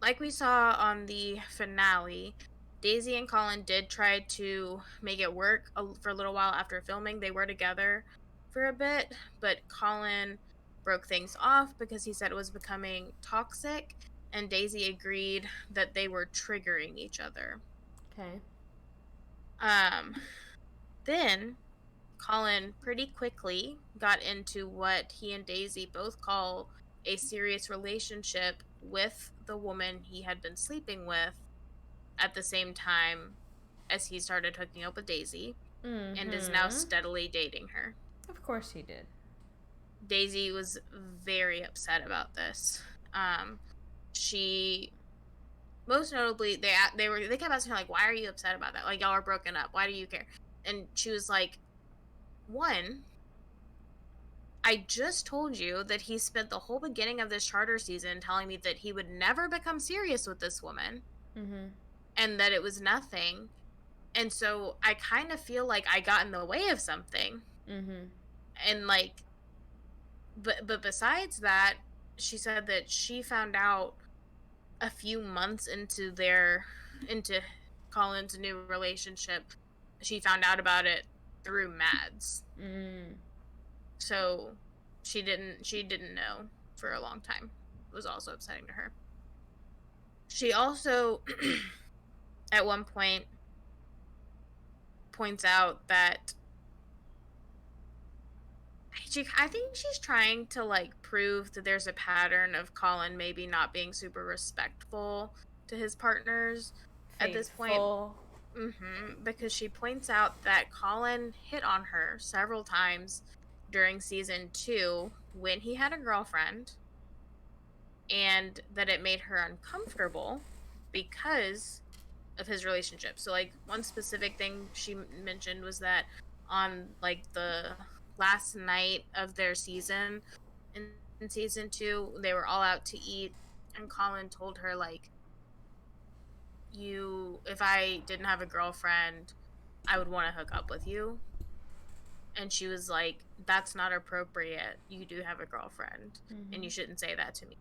like we saw on the finale, Daisy and Colin did try to make it work for a little while after filming. They were together for a bit, but Colin broke things off because he said it was becoming toxic, and Daisy agreed that they were triggering each other. Okay. Um, then Colin pretty quickly got into what he and Daisy both call a serious relationship with the woman he had been sleeping with at the same time as he started hooking up with Daisy, and is now Mm-hmm. steadily dating her. Of course he did. Daisy was very upset about this. She most notably they kept asking her, like, why are you upset about that? Like, y'all are broken up. Why do you care? And she was like, one, I just told you that he spent the whole beginning of this charter season telling me that he would never become serious with this woman, Mm-hmm. and that it was nothing. And so I kind of feel like I got in the way of something. Mm-hmm. And like, but besides that, she said that she found out a few months into Colin's new relationship. She found out about it through Mads. Mm. So she didn't know for a long time. It was also upsetting to her. She also at one point points out that I think she's trying to, like, prove that there's a pattern of Colin maybe not being super respectful to his partners at this point. Faithful. Because she points out that Colin hit on her several times during season 2 when he had a girlfriend, and that it made her uncomfortable because of his relationship. So, like, one specific thing she mentioned was that on, like, the last night of their season in season 2, they were all out to eat, and Colin told her, like, you if I didn't have a girlfriend, I would want to hook up with you. And she was like, that's not appropriate. You do have a girlfriend, and Mm-hmm. you shouldn't say that to me.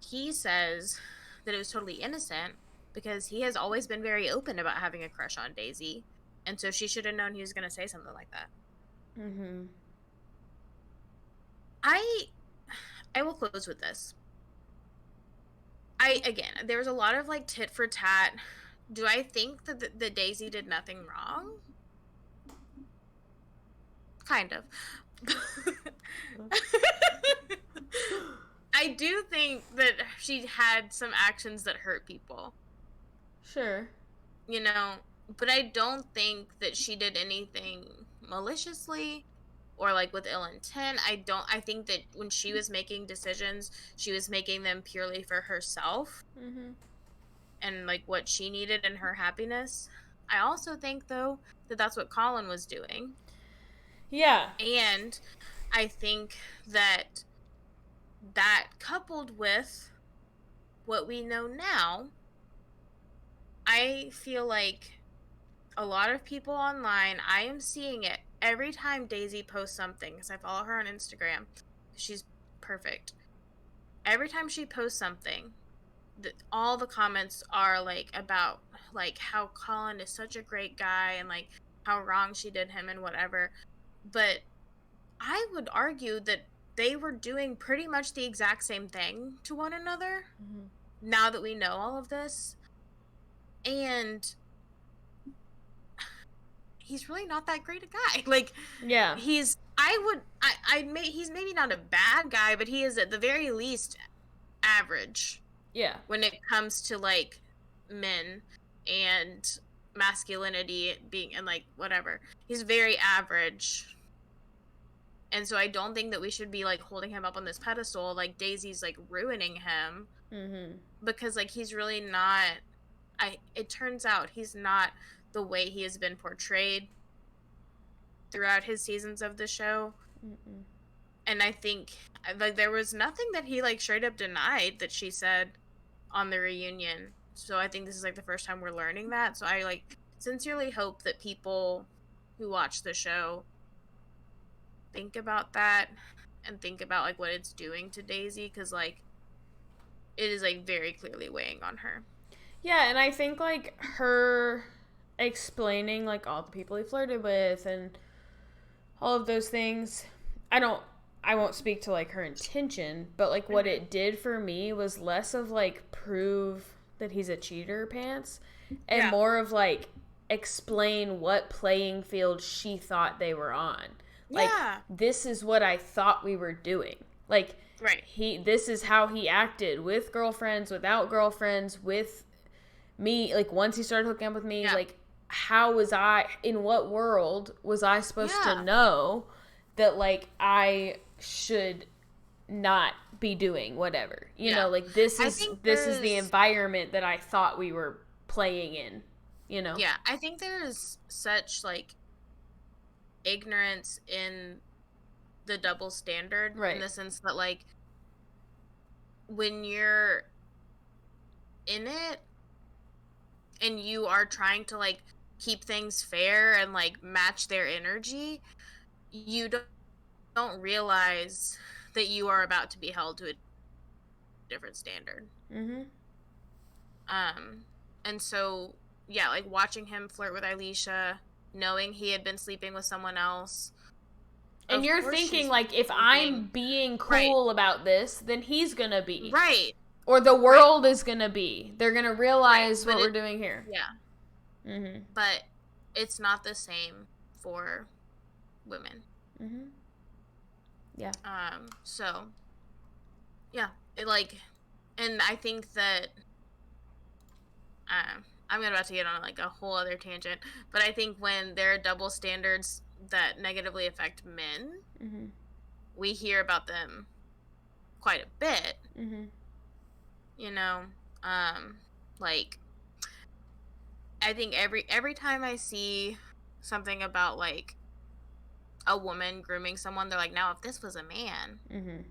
He says that it was totally innocent because he has always been very open about having a crush on Daisy, and so she should have known he was going to say something like that. Mm-hmm. I I will close with this. Again, there's a lot of, like, tit for tat. Do I think that the Daisy did nothing wrong? Kind of. I do think that she had some actions that hurt people, Sure. you know, but I don't think that she did anything maliciously or, like, with ill intent. I think that when she was making decisions, she was making them purely for herself Mm-hmm. and, like, what she needed and her happiness. I also think, though, that that's what Colin was doing. Yeah. And I think that coupled with what we know now, I feel like a lot of people online, I am seeing it every time Daisy posts something, because I follow her on Instagram. She's perfect. Every time she posts something, all the comments are, like, about, like, how Colin is such a great guy and, like, how wrong she did him and whatever. But I would argue that they were doing pretty much the exact same thing to one another, Mm-hmm. now that we know all of this. And he's really not that great a guy. Like, Yeah. he's maybe not a bad guy, but he is at the very least average. Yeah. When it comes to like men and masculinity being and like whatever. He's very average. And so I don't think that we should be like holding him up on this pedestal like Daisy's like ruining him. Mm-hmm. Because like he's really not it turns out he's not the way he has been portrayed throughout his seasons of the show. Mm-mm. And I think like there was nothing that he like straight up denied that she said on the reunion. So I think this is like the first time we're learning that. So I like sincerely hope that people who watch the show think about that and think about like what it's doing to Daisy, because like it is like very clearly weighing on her. Yeah, and I think like her explaining like all the people he flirted with and all of those things, I won't speak to like her intention, but like what it did for me was less of like prove that he's a cheater pants and more of like explain what playing field she thought they were on. Like, this is what I thought we were doing. Like, this is how he acted with girlfriends, without girlfriends, with me. Like, once he started hooking up with me, like, how was I, in what world was I supposed to know that, like, I should not be doing whatever? You know, like, this is the environment that I thought we were playing in, you know? Yeah, I think there's such, like, ignorance in the double standard in the sense that like when you're in it and you are trying to like keep things fair and like match their energy, you don't realize that you are about to be held to a different standard. And so yeah, like watching him flirt with Alicia, knowing he had been sleeping with someone else. And you're thinking, like, if I'm being cool about this, then he's gonna be. Right. Or the world is gonna be. They're gonna realize what we're doing here. Yeah. But it's not the same for women. Yeah. So, yeah. It, like, and I think that, I'm about to get on like a whole other tangent, but I think when there are double standards that negatively affect men, we hear about them quite a bit. You know, like I think every time I see something about like a woman grooming someone, they're like, now if this was a man,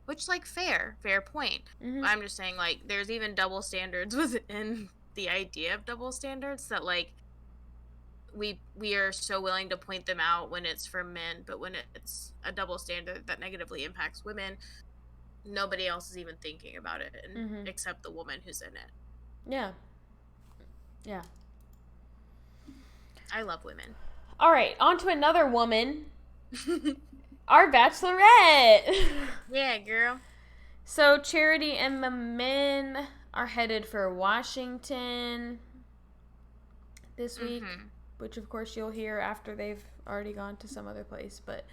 which like fair point. I'm just saying like there's even double standards within the idea of double standards that like we are so willing to point them out when it's for men, but when it's a double standard that negatively impacts women, nobody else is even thinking about it except the woman who's in it. Yeah. I love women. All right, on to another woman. Our Bachelorette. Yeah, girl. So Charity and the men are headed for Washington this week, which of course you'll hear after they've already gone to some other place. But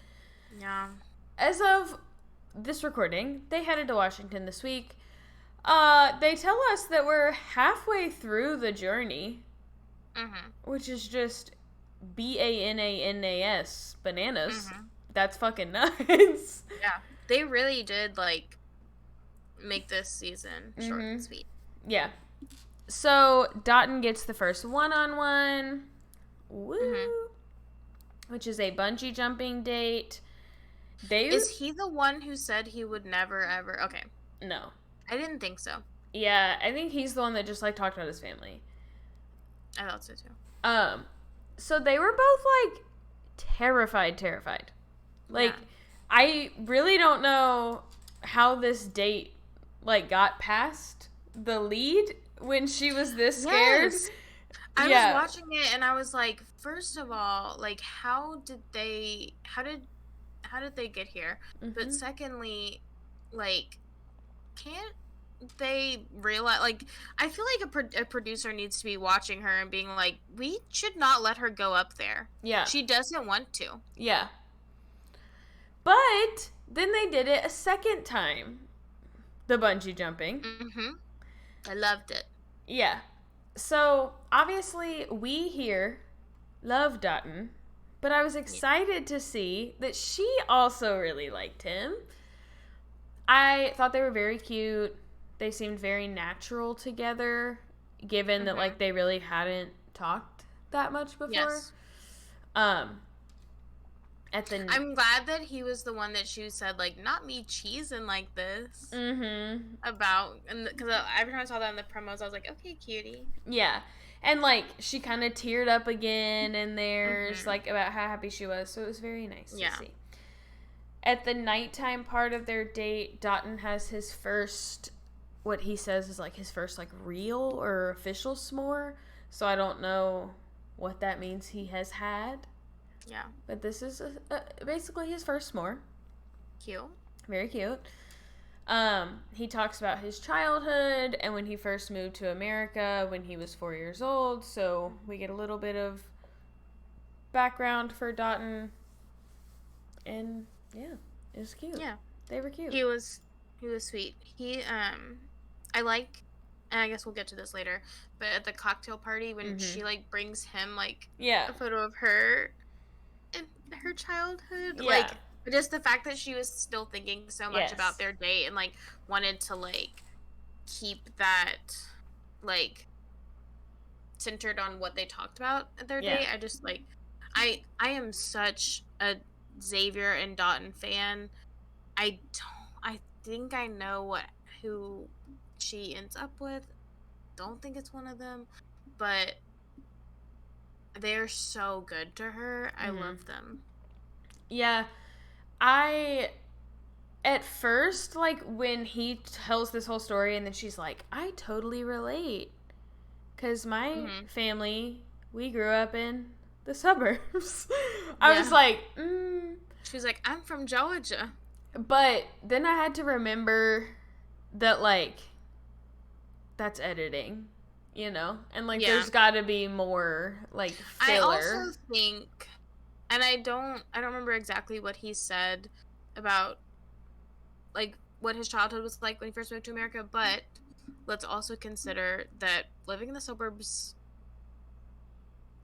yeah, as of this recording, they headed to Washington this week. They tell us that we're halfway through the journey, which is just BANANAS, bananas. That's fucking nuts. Yeah, they really did like make this season short and sweet. Yeah. So Dotun gets the first one-on-one. Woo. Which is a bungee jumping date. Is he the one who said he would never ever? Okay. No. I didn't think so. Yeah, I think he's the one that just like talked about his family. I thought so too. So they were both like terrified. Like, I really don't know how this date like got past the lead when she was this scared. Yes. I was watching it and I was like, first of all, like how did they get here? But secondly, like can't they realize, like, I feel like a producer needs to be watching her and being like, we should not let her go up there. Yeah. She doesn't want to. Yeah. But then they did it a second time. The bungee jumping. Mm-hmm. I loved it. Yeah. So, obviously, we here love Dutton, but I was excited to see that she also really liked him. I thought they were very cute. They seemed very natural together, given that, like, they really hadn't talked that much before. Yes. I'm glad that he was the one that she said, like, not me cheesing like this. Mm-hmm. About, and because every time I saw that in the promos, I was like, okay, cutie. Yeah. And, like, she kind of teared up again, and there's, like, about how happy she was. So it was very nice to see. At the nighttime part of their date, Dotton has his first, what he says is, like, his first, like, real or official s'more. So I don't know what that means he has had. Yeah. But this is basically his first s'more. Cute. Very cute. He talks about his childhood and when he first moved to America when he was 4 years old. So we get a little bit of background for Dotton. And yeah, it was cute. Yeah. They were cute. He was sweet. I like, and I guess we'll get to this later, but at the cocktail party when she, like, brings him, like, a photo of her in her childhood. Yeah. Like, just the fact that she was still thinking so much about their date and, like, wanted to, like, keep that, like, centered on what they talked about at their date. I just, like, I am such a Xavier and Dotton fan. I think I know who she ends up with. Don't think it's one of them, but they're so good to her. I love them. Yeah. At first, like, when he tells this whole story and then she's like, I totally relate. Because my family, we grew up in the suburbs. I was like, She's like, I'm from Georgia. But then I had to remember that, like, that's editing, you know? And, like, there's got to be more, like, filler. I also think, and I don't remember exactly what he said about, like, what his childhood was like when he first moved to America, but let's also consider that living in the suburbs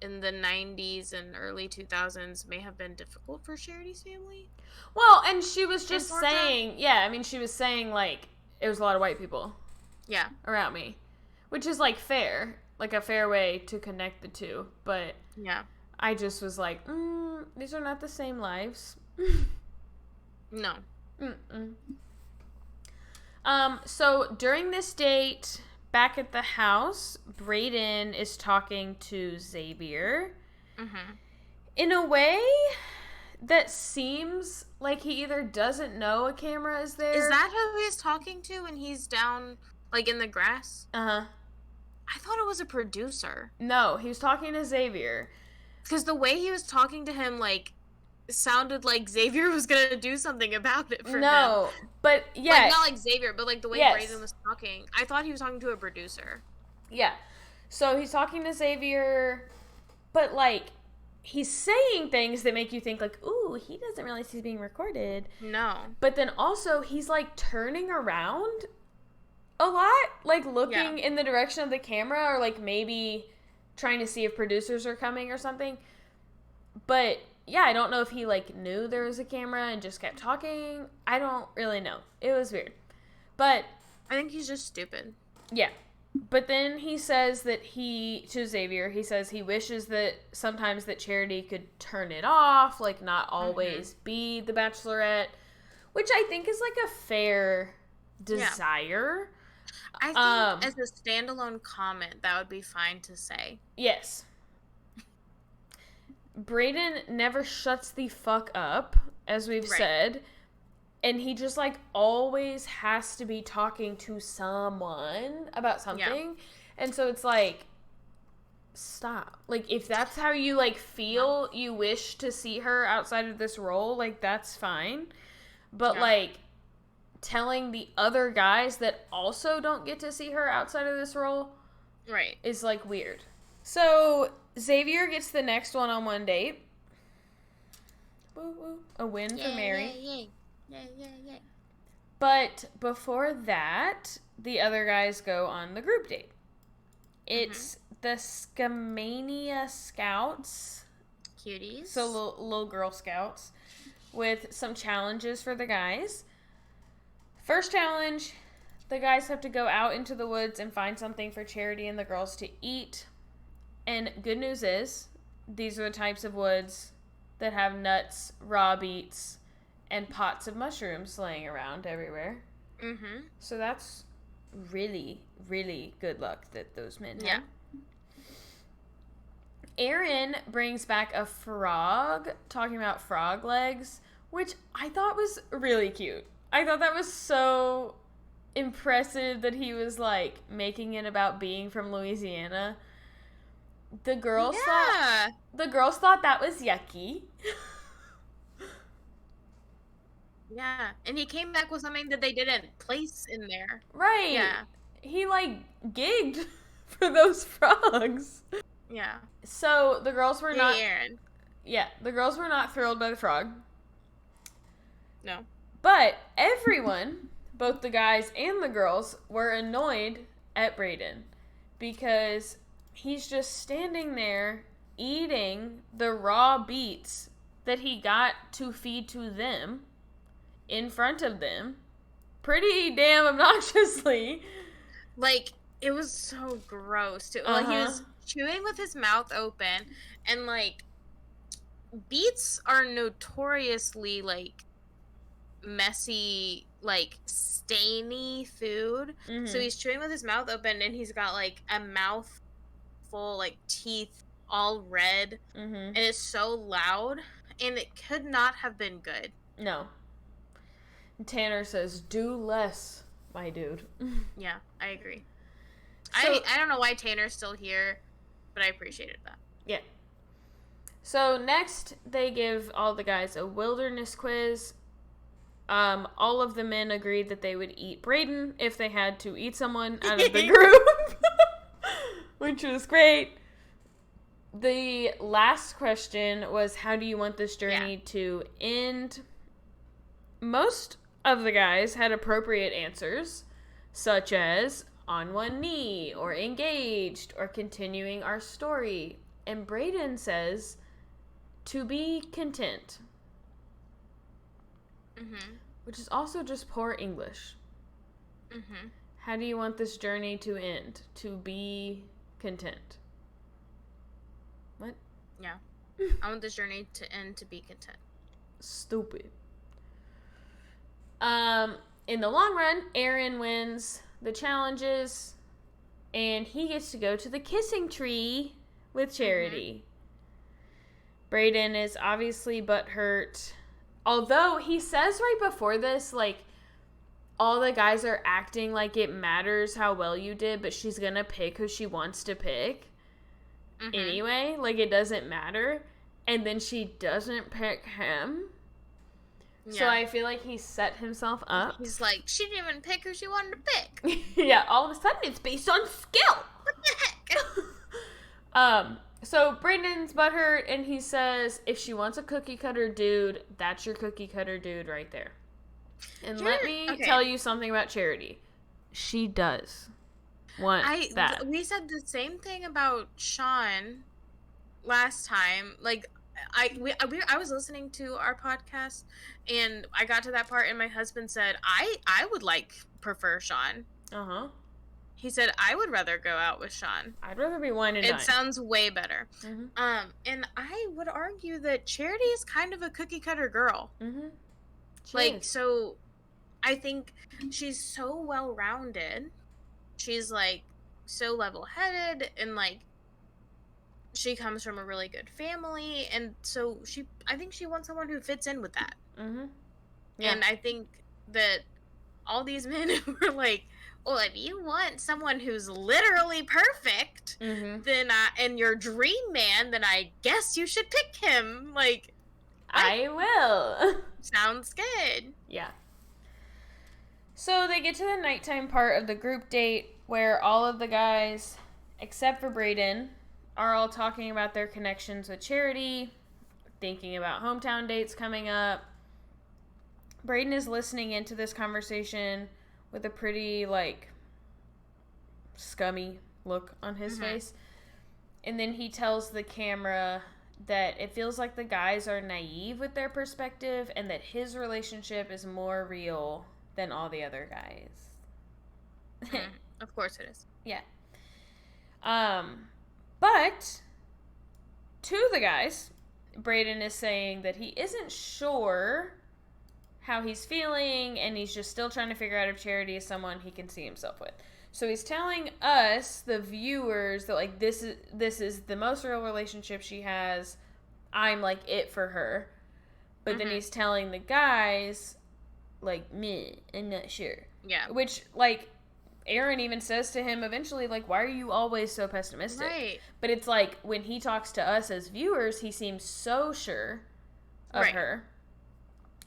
in the 90s and early 2000s may have been difficult for Charity's family. Well, and she was just saying, she was saying, like, it was a lot of white people around me, which is, like, fair, like, a fair way to connect the two, but I just was like, these are not the same lives. No. So during this date, back at the house, Brayden is talking to Xavier in a way that seems like he either doesn't know a camera is there. Is that who he's talking to when he's down, like, in the grass? Uh-huh. I thought it was a producer. No, he was talking to Xavier. Because the way he was talking to him, like, sounded like Xavier was going to do something about it for him. No, but yeah. Like, not like Xavier, but, like, the way Brayden was talking. I thought he was talking to a producer. Yeah. So he's talking to Xavier, but, like, he's saying things that make you think, like, ooh, he doesn't realize he's being recorded. No. But then also, he's, like, turning around a lot, like, looking in the direction of the camera, or, like, maybe trying to see if producers are coming or something. But yeah, I don't know if he, like, knew there was a camera and just kept talking. I don't really know. It was weird. But I think he's just stupid. Yeah. But then he says that to Xavier, he says he wishes that sometimes that Charity could turn it off, like, not always be the Bachelorette, which I think is, like, a fair desire. I think as a standalone comment, that would be fine to say. Yes. Brayden never shuts the fuck up, as we've said. And he just, like, always has to be talking to someone about something. Yeah. And so it's like, stop. Like, if that's how you, like, feel you wish to see her outside of this role, like, that's fine. But, like, telling the other guys that also don't get to see her outside of this role Right. is, like, weird. So, Xavier gets the next one-on-one date. Woo woo. A win for Mary. Yay. But before that, the other guys go on the group date. It's the Scamania Scouts. Cuties. So little Girl Scouts with some challenges for the guys. First challenge, the guys have to go out into the woods and find something for Charity and the girls to eat. And good news is, these are the types of woods that have nuts, raw beets, and pots of mushrooms laying around everywhere. Mm-hmm. So that's really, really good luck that those men had. Yeah. Aaron brings back a frog, talking about frog legs, which I thought was really cute. I thought that was so impressive that he was, like, making it about being from Louisiana. The girls thought that was yucky. Yeah, and he came back with something that they didn't place in there. Right. Yeah. He, like, gigged for those frogs. Yeah. So the girls were not. Aaron. Yeah, the girls were not thrilled by the frog. No. But everyone, both the guys and the girls, were annoyed at Brayden because he's just standing there eating the raw beets that he got to feed to them in front of them pretty damn obnoxiously. Like, it was so gross too. Like, he was chewing with his mouth open, and, like, beets are notoriously, like, messy, like, stainy food. Mm-hmm. So he's chewing with his mouth open, and he's got, like, a mouth full, like, teeth all red, and it's so loud, and it could not have been good. No. Tanner says, do less, my dude. Yeah, I agree. So, I don't know why Tanner's still here, but I appreciated that. Yeah. So next, they give all the guys a wilderness quiz. All of the men agreed that they would eat Brayden if they had to eat someone out of the group, which was great. The last question was, how do you want this journey to end? Most of the guys had appropriate answers, such as on one knee, or engaged, or continuing our story. And Brayden says, to be content. Mm-hmm. Which is also just poor English. Mm-hmm. How do you want this journey to end? To be content. What? Yeah. I want this journey to end to be content. Stupid. In the long run, Aaron wins the challenges, and he gets to go to the kissing tree with Charity. Brayden is obviously butthurt. Although he says right before this, like, all the guys are acting like it matters how well you did, but she's gonna pick who she wants to pick. Anyway, like, it doesn't matter. And then she doesn't pick him. Yeah. So I feel like he set himself up. He's like, she didn't even pick who she wanted to pick. Yeah, all of a sudden it's based on skill. What the heck? So Brayden's butthurt, and he says, if she wants a cookie cutter dude, that's your cookie cutter dude right there. And let me tell you something about Charity. She does want that. We said the same thing about Sean last time. Like, I was listening to our podcast, and I got to that part, and my husband said, I would prefer Sean. Uh-huh. He said, I would rather go out with Sean. I'd rather be wine and dine. It sounds way better. And I would argue that Charity is kind of a cookie cutter girl. So I think she's so well-rounded. She's, like, so level-headed, and, like, she comes from a really good family, and so I think she wants someone who fits in with that. Yeah. And I think that all these men were like, well, if you want someone who's literally perfect, then and your dream man, then I guess you should pick him. Like, I will. Sounds good. Yeah. So they get to the nighttime part of the group date where all of the guys, except for Brayden, are all talking about their connections with Charity, thinking about hometown dates coming up. Brayden is listening into this conversation with a pretty, like, scummy look on his face. And then he tells the camera that it feels like the guys are naive with their perspective and that his relationship is more real than all the other guys. Of course it is. Yeah. But to the guys, Brayden is saying that he isn't sure how he's feeling and he's just still trying to figure out if Charity is someone he can see himself with. So he's telling us, the viewers, that like this is the most real relationship she has. I'm like it for her. But then he's telling the guys, like, me, I'm not sure. Yeah. Which, like, Aaron even says to him eventually, like, why are you always so pessimistic? Right. But it's like, when he talks to us as viewers, he seems so sure of her.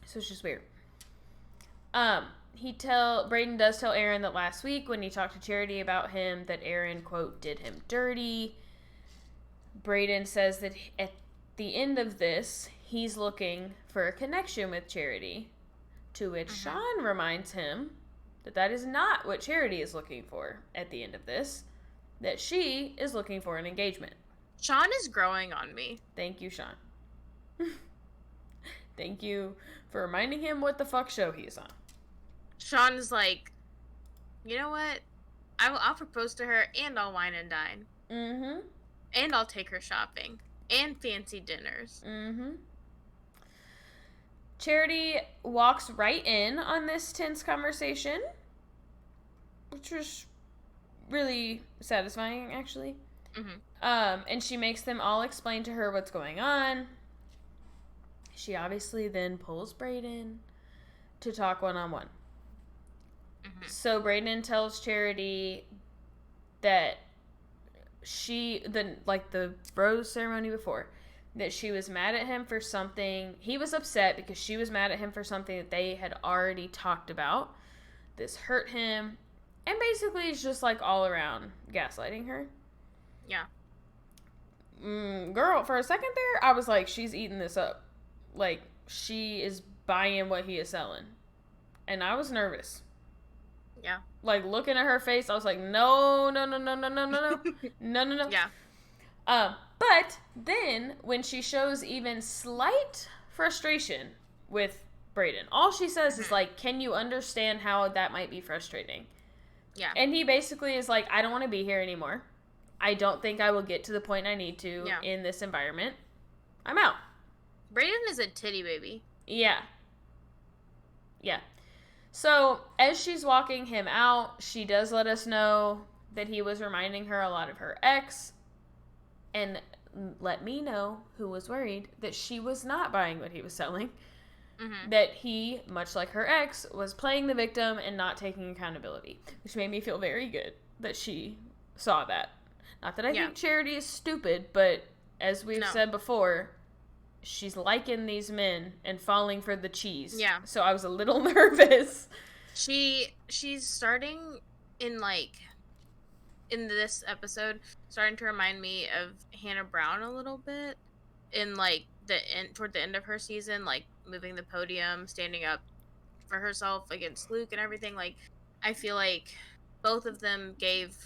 So it's just weird. Brayden does tell Aaron that last week when he talked to Charity about him that Aaron, quote, did him dirty. Brayden says that at the end of this, he's looking for a connection with Charity. To which Sean reminds him that that is not what Charity is looking for at the end of this. That she is looking for an engagement. Sean is growing on me. Thank you, Sean. Thank you for reminding him what the fuck show he is on. Sean is like, you know what? I'll propose to her and I'll wine and dine. Mm-hmm. And I'll take her shopping. And fancy dinners. Mm-hmm. Charity walks right in on this tense conversation, which was really satisfying, actually. And she makes them all explain to her what's going on. She obviously then pulls Brayden to talk one-on-one. So Brayden tells Charity that the rose ceremony before, that she was mad at him for something. He was upset because she was mad at him for something that they had already talked about. This hurt him. And basically it's just like all around gaslighting her. Yeah. Girl, for a second there, I was like, she's eating this up. Like, she is buying what he is selling. And I was nervous. Yeah. Like, looking at her face, I was like, no. No. Yeah. But then, when she shows even slight frustration with Brayden, all she says is like, can you understand how that might be frustrating? Yeah. And he basically is like, I don't want to be here anymore. I don't think I will get to the point I need to in this environment. I'm out. Brayden is a titty baby. Yeah. Yeah. So, as she's walking him out, she does let us know that he was reminding her a lot of her ex, and let me know, who was worried, that she was not buying what he was selling. That he, much like her ex, was playing the victim and not taking accountability, which made me feel very good that she saw that. Not that I think Charity is stupid, but as we've said before, she's liking these men and falling for the cheese. Yeah. So I was a little nervous. She's starting in this episode, starting to remind me of Hannah Brown a little bit. In toward the end of her season, like moving the podium, standing up for herself against Luke and everything. Like, I feel like both of them gave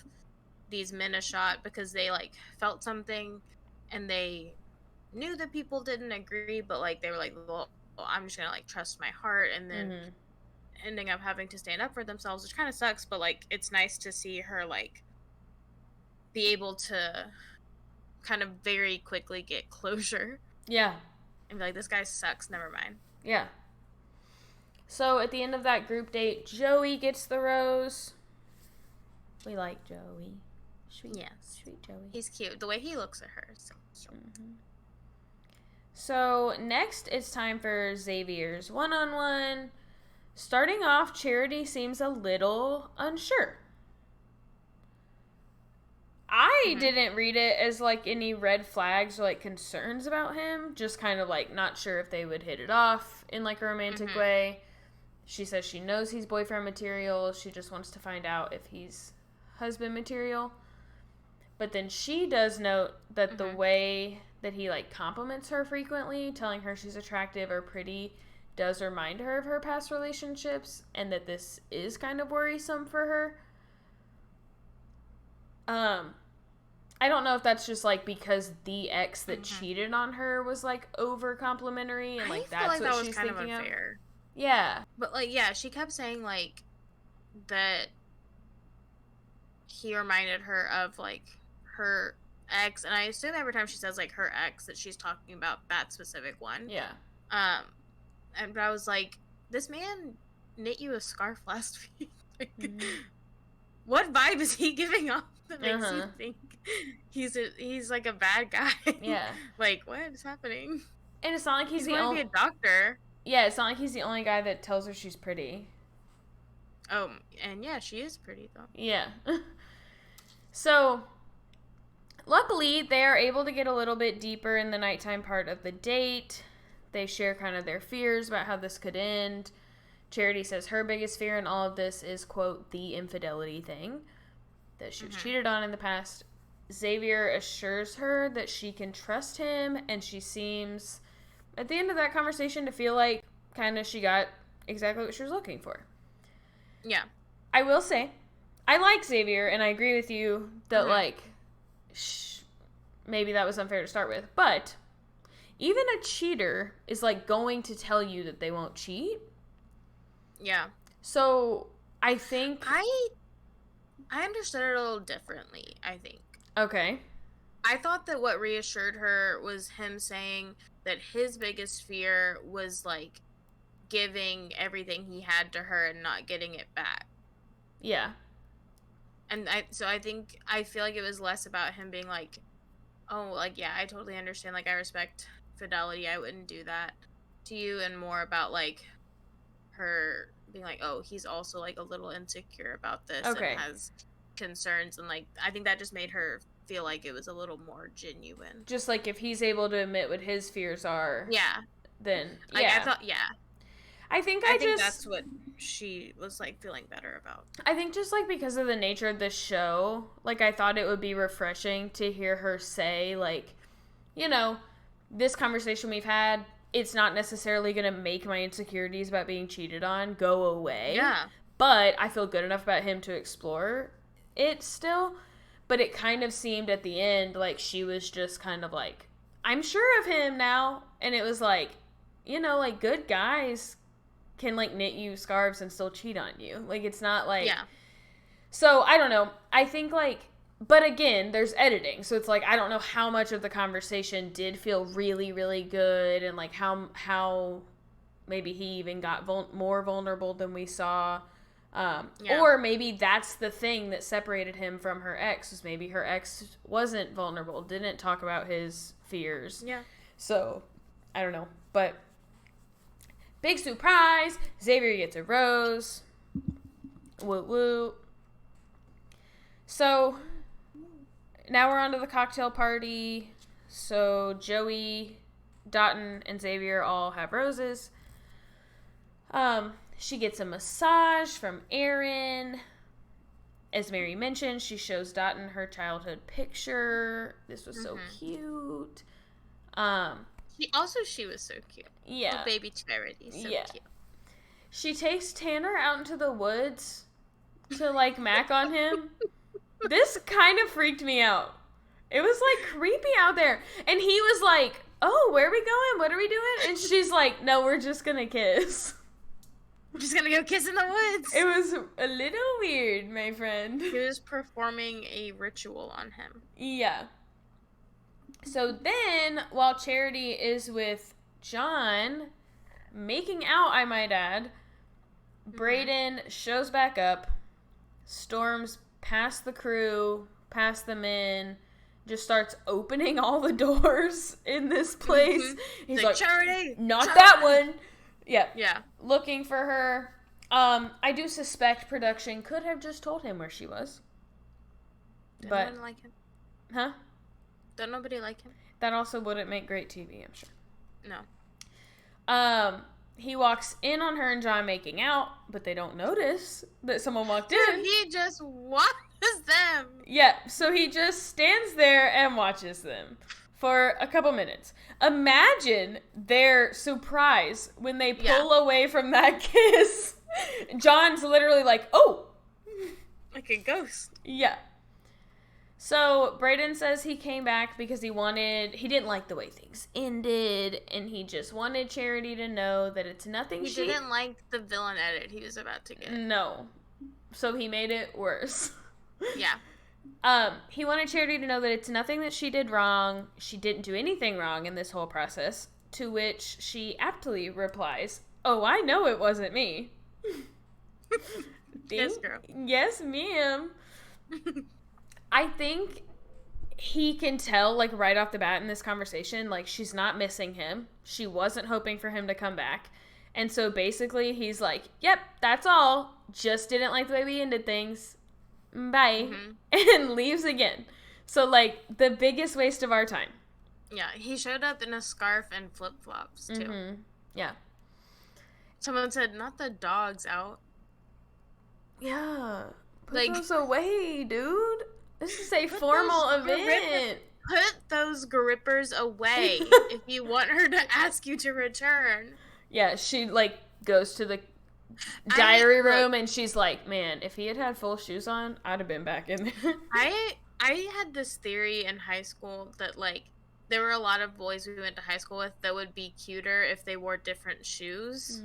these men a shot because they like felt something and they knew that people didn't agree, but like they were like, well, I'm just gonna like trust my heart, and then ending up having to stand up for themselves, which kind of sucks, but like it's nice to see her like be able to kind of very quickly get closure. Yeah. And be like, this guy sucks, never mind. Yeah. So at the end of that group date, Joey gets the rose. We like Joey. Sweet Joey. He's cute. The way he looks at her is so So next it's time for Xavier's one-on-one. Starting off, Charity seems a little unsure. I didn't read it as like any red flags or like concerns about him. Just kind of like not sure if they would hit it off in like a romantic way. She says she knows he's boyfriend material. She just wants to find out if he's husband material. But then she does note that the way that he, like, compliments her frequently, telling her she's attractive or pretty, does remind her of her past relationships, and that this is kind of worrisome for her. I don't know if that's just, like, because the ex that cheated on her was, like, over complimentary, and, like, that's what she's thinking of. Yeah. But, like, yeah, she kept saying, like, that he reminded her of, like, her ex, and I assume every time she says, like, her ex, that she's talking about that specific one. Yeah. And I was like, this man knit you a scarf last week. Like, what vibe is he giving off that makes you think he's like a bad guy? Yeah. Like, what is happening? And it's not like he's the only be a doctor. Yeah, it's not like he's the only guy that tells her she's pretty. Oh, and yeah, she is pretty though. Yeah. So, luckily, they are able to get a little bit deeper in the nighttime part of the date. They share kind of their fears about how this could end. Charity says her biggest fear in all of this is, quote, the infidelity thing, that she was cheated on in the past. Xavier assures her that she can trust him, and she seems, at the end of that conversation, to feel like kind of she got exactly what she was looking for. Yeah. I will say, I like Xavier, and I agree with you that, like, maybe that was unfair to start with, but even a cheater is, like, going to tell you that they won't cheat. Yeah. So, I think... I understood it a little differently, I think. Okay. I thought that what reassured her was him saying that his biggest fear was, like, giving everything he had to her and not getting it back. Yeah. And I feel like it was less about him being like, oh, like, yeah, I totally understand, like, I respect fidelity, I wouldn't do that to you, and more about, like, her being like, oh, he's also, like, a little insecure about this and has concerns, and, like, I think that just made her feel like it was a little more genuine. Just, like, if he's able to admit what his fears are, then, yeah. Like, I thought, I think that's what she was, like, feeling better about. I think just, like, because of the nature of the show, like, I thought it would be refreshing to hear her say, like, you know, this conversation we've had, it's not necessarily going to make my insecurities about being cheated on go away. Yeah. But I feel good enough about him to explore it still. But it kind of seemed at the end like she was just kind of like, I'm sure of him now. And it was like, you know, like, good guys can, like, knit you scarves and still cheat on you. Like, it's not like... Yeah. So, I don't know. I think, like... But again, there's editing. So, it's like, I don't know how much of the conversation did feel really, really good. And, like, how maybe he even got more vulnerable than we saw. Or maybe that's the thing that separated him from her ex. Was maybe her ex wasn't vulnerable. Didn't talk about his fears. Yeah. So, I don't know. But... big surprise! Xavier gets a rose. Woo woo. So, now we're on to the cocktail party. So, Joey, Dotun, and Xavier all have roses. She gets a massage from Aaron. As Mary mentioned, she shows Dotun her childhood picture. This was so cute. She was so cute. Yeah. Little baby Charity, so cute. She takes Tanner out into the woods to, like, mac on him. This kind of freaked me out. It was, like, creepy out there. And he was like, oh, where are we going? What are we doing? And she's like, no, we're just gonna kiss. We're just gonna go kiss in the woods. It was a little weird, my friend. He was performing a ritual on him. Yeah. So then, while Charity is with John, making out, I might add, Brayden shows back up, storms past the crew, past the men, just starts opening all the doors in this place. He's like, Charity! Not Charity! that one! Yeah. Yeah. Looking for her. I do suspect production could have just told him where she was. But no one like him. Huh? Don't nobody like him? That also wouldn't make great TV, I'm sure. No. He walks in on her and John making out, but they don't notice that someone walked in. He just watches them. Yeah, so he just stands there and watches them for a couple minutes. Imagine their surprise when they pull away from that kiss. John's literally like, oh. Like a ghost. Yeah. So Brayden says he came back because he didn't like the way things ended, and he just wanted Charity to know that it's nothing He didn't like the villain edit he was about to get. No. So he made it worse. Yeah. He wanted Charity to know that it's nothing that she did wrong. She didn't do anything wrong in this whole process, to which she aptly replies, "Oh, I know it wasn't me." Yes, girl. Yes, ma'am. I think he can tell, like, right off the bat in this conversation, like, she's not missing him. She wasn't hoping for him to come back. And so basically he's like, yep, that's all. Just didn't like the way we ended things. Bye. And leaves again. So, like, the biggest waste of our time. Yeah, he showed up in a scarf and flip-flops, too. Yeah. Someone said, not the dogs out. Yeah. Put those away, dude. This is a formal event. Put those grippers away if you want her to ask you to return. Yeah, she, like, goes to the diary room and she's like, man, if he had full shoes on, I'd have been back in there. I had this theory in high school that, like, there were a lot of boys we went to high school with that would be cuter if they wore different shoes.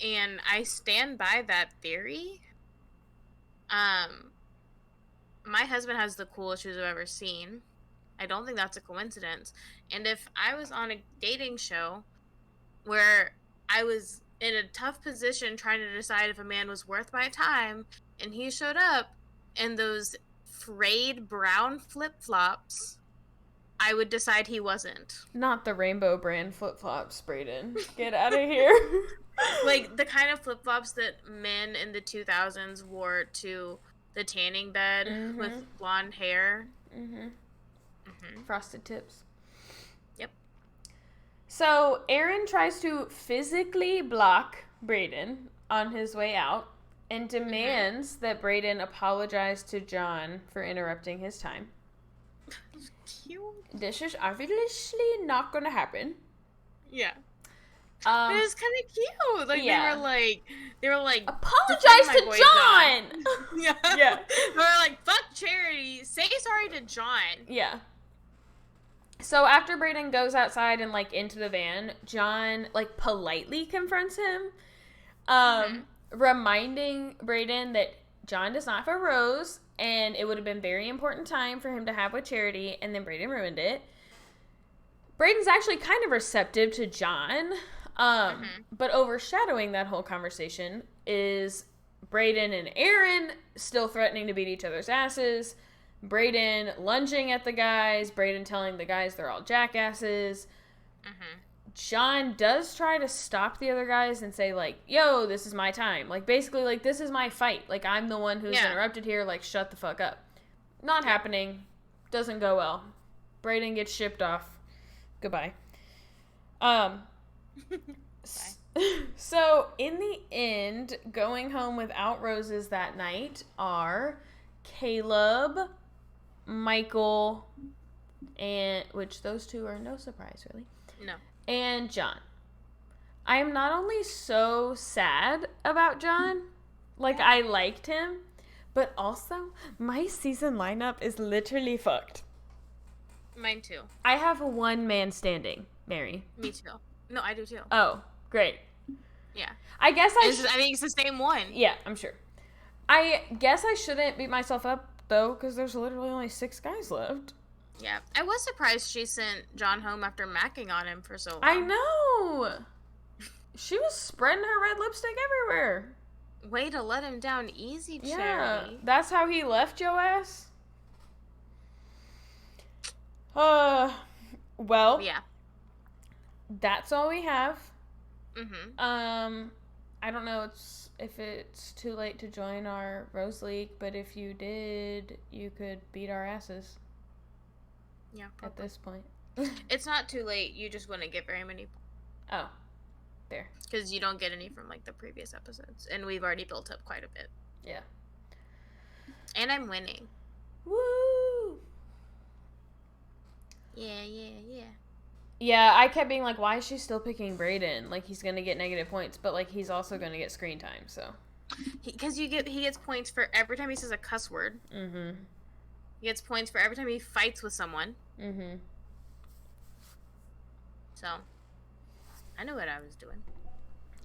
And I stand by that theory. My husband has the coolest shoes I've ever seen. I don't think that's a coincidence. And if I was on a dating show where I was in a tough position trying to decide if a man was worth my time, and he showed up in those frayed brown flip-flops, I would decide he wasn't. Not the rainbow brand flip-flops, Brayden. Get out of here. Like, the kind of flip-flops that men in the 2000s wore to the tanning bed with blonde hair. Frosted tips. Yep. So, Aaron tries to physically block Brayden on his way out and demands that Brayden apologize to John for interrupting his time. Cute. This is obviously not going to happen. Yeah. It was kind of cute. Like, they were like, apologize to John! Yeah. They were like, fuck Charity. Say sorry to John. Yeah. So after Brayden goes outside and, like, into the van, John, like, politely confronts him, reminding Brayden that John does not have a rose, and it would have been very important time for him to have with Charity, and then Brayden ruined it. Brayden's actually kind of receptive to John, but overshadowing that whole conversation is Brayden and Aaron still threatening to beat each other's asses, Brayden lunging at the guys, Brayden telling the guys they're all jackasses. John does try to stop the other guys and say, like, yo, this is my time. Like, basically, like, this is my fight. Like, I'm the one who's interrupted here. Like, shut the fuck up. Not happening. Doesn't go well. Brayden gets shipped off. Goodbye. So, in the end, going home without roses that night are Caleb, Michael, and which those two are no surprise, really. No. And John. I am not only so sad about John, like, I liked him, but also, my season lineup is literally fucked. Mine too. I have one man standing, Mary. Me too. No, I do too. Oh, great. Yeah. I guess I think it's the same one. Yeah, I'm sure. I guess I shouldn't beat myself up, though, because there's literally only 6 guys left. Yeah. I was surprised she sent John home after macking on him for so long. I know! She was spreading her red lipstick everywhere. Way to let him down easy, Charity. Yeah, that's how he left your ass? Well. Yeah. That's all we have. I don't know if it's too late to join our Rose League, but if you did, you could beat our asses. Yeah, probably. At this point. It's not too late. You just wouldn't get very many. Oh. there. Because you don't get any from, like, the previous episodes. And we've already built up quite a bit. Yeah. And I'm winning. Woo! Yeah. Yeah, I kept being like, why is she still picking Brayden? Like, he's going to get negative points, but, like, he's also going to get screen time, so. Because he gets points for every time he says a cuss word. Mm-hmm. He gets points for every time he fights with someone. Mm-hmm. So, I knew what I was doing.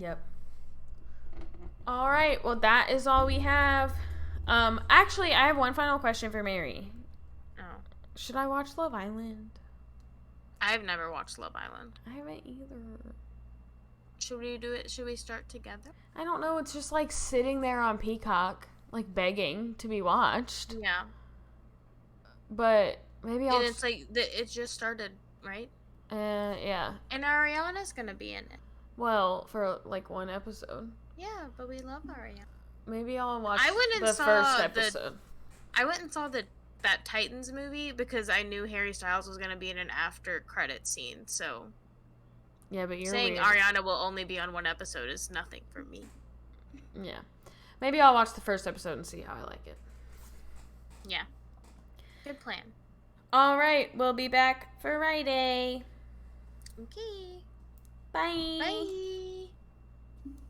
Yep. All right, well, that is all we have. Actually, I have one final question for Mary. Oh. Should I watch Love Island? I've never watched Love Island. I haven't either. Should we do it? Should we start together? I don't know. It's just like sitting there on Peacock, like begging to be watched. Yeah. But maybe I'll. And it's like it just started, right? Yeah. And Ariana's gonna be in it. Well, for like one episode. Yeah, but we love Ariana. Maybe I'll watch the first episode. I went and saw that Titans movie because I knew Harry Styles was gonna be in an after credit scene. So yeah, but you're saying weird. Ariana will only be on one episode is nothing for me. Yeah, maybe I'll watch the first episode and see how I like it. Yeah, good plan. All right, we'll be back Friday. Okay. Bye. Bye.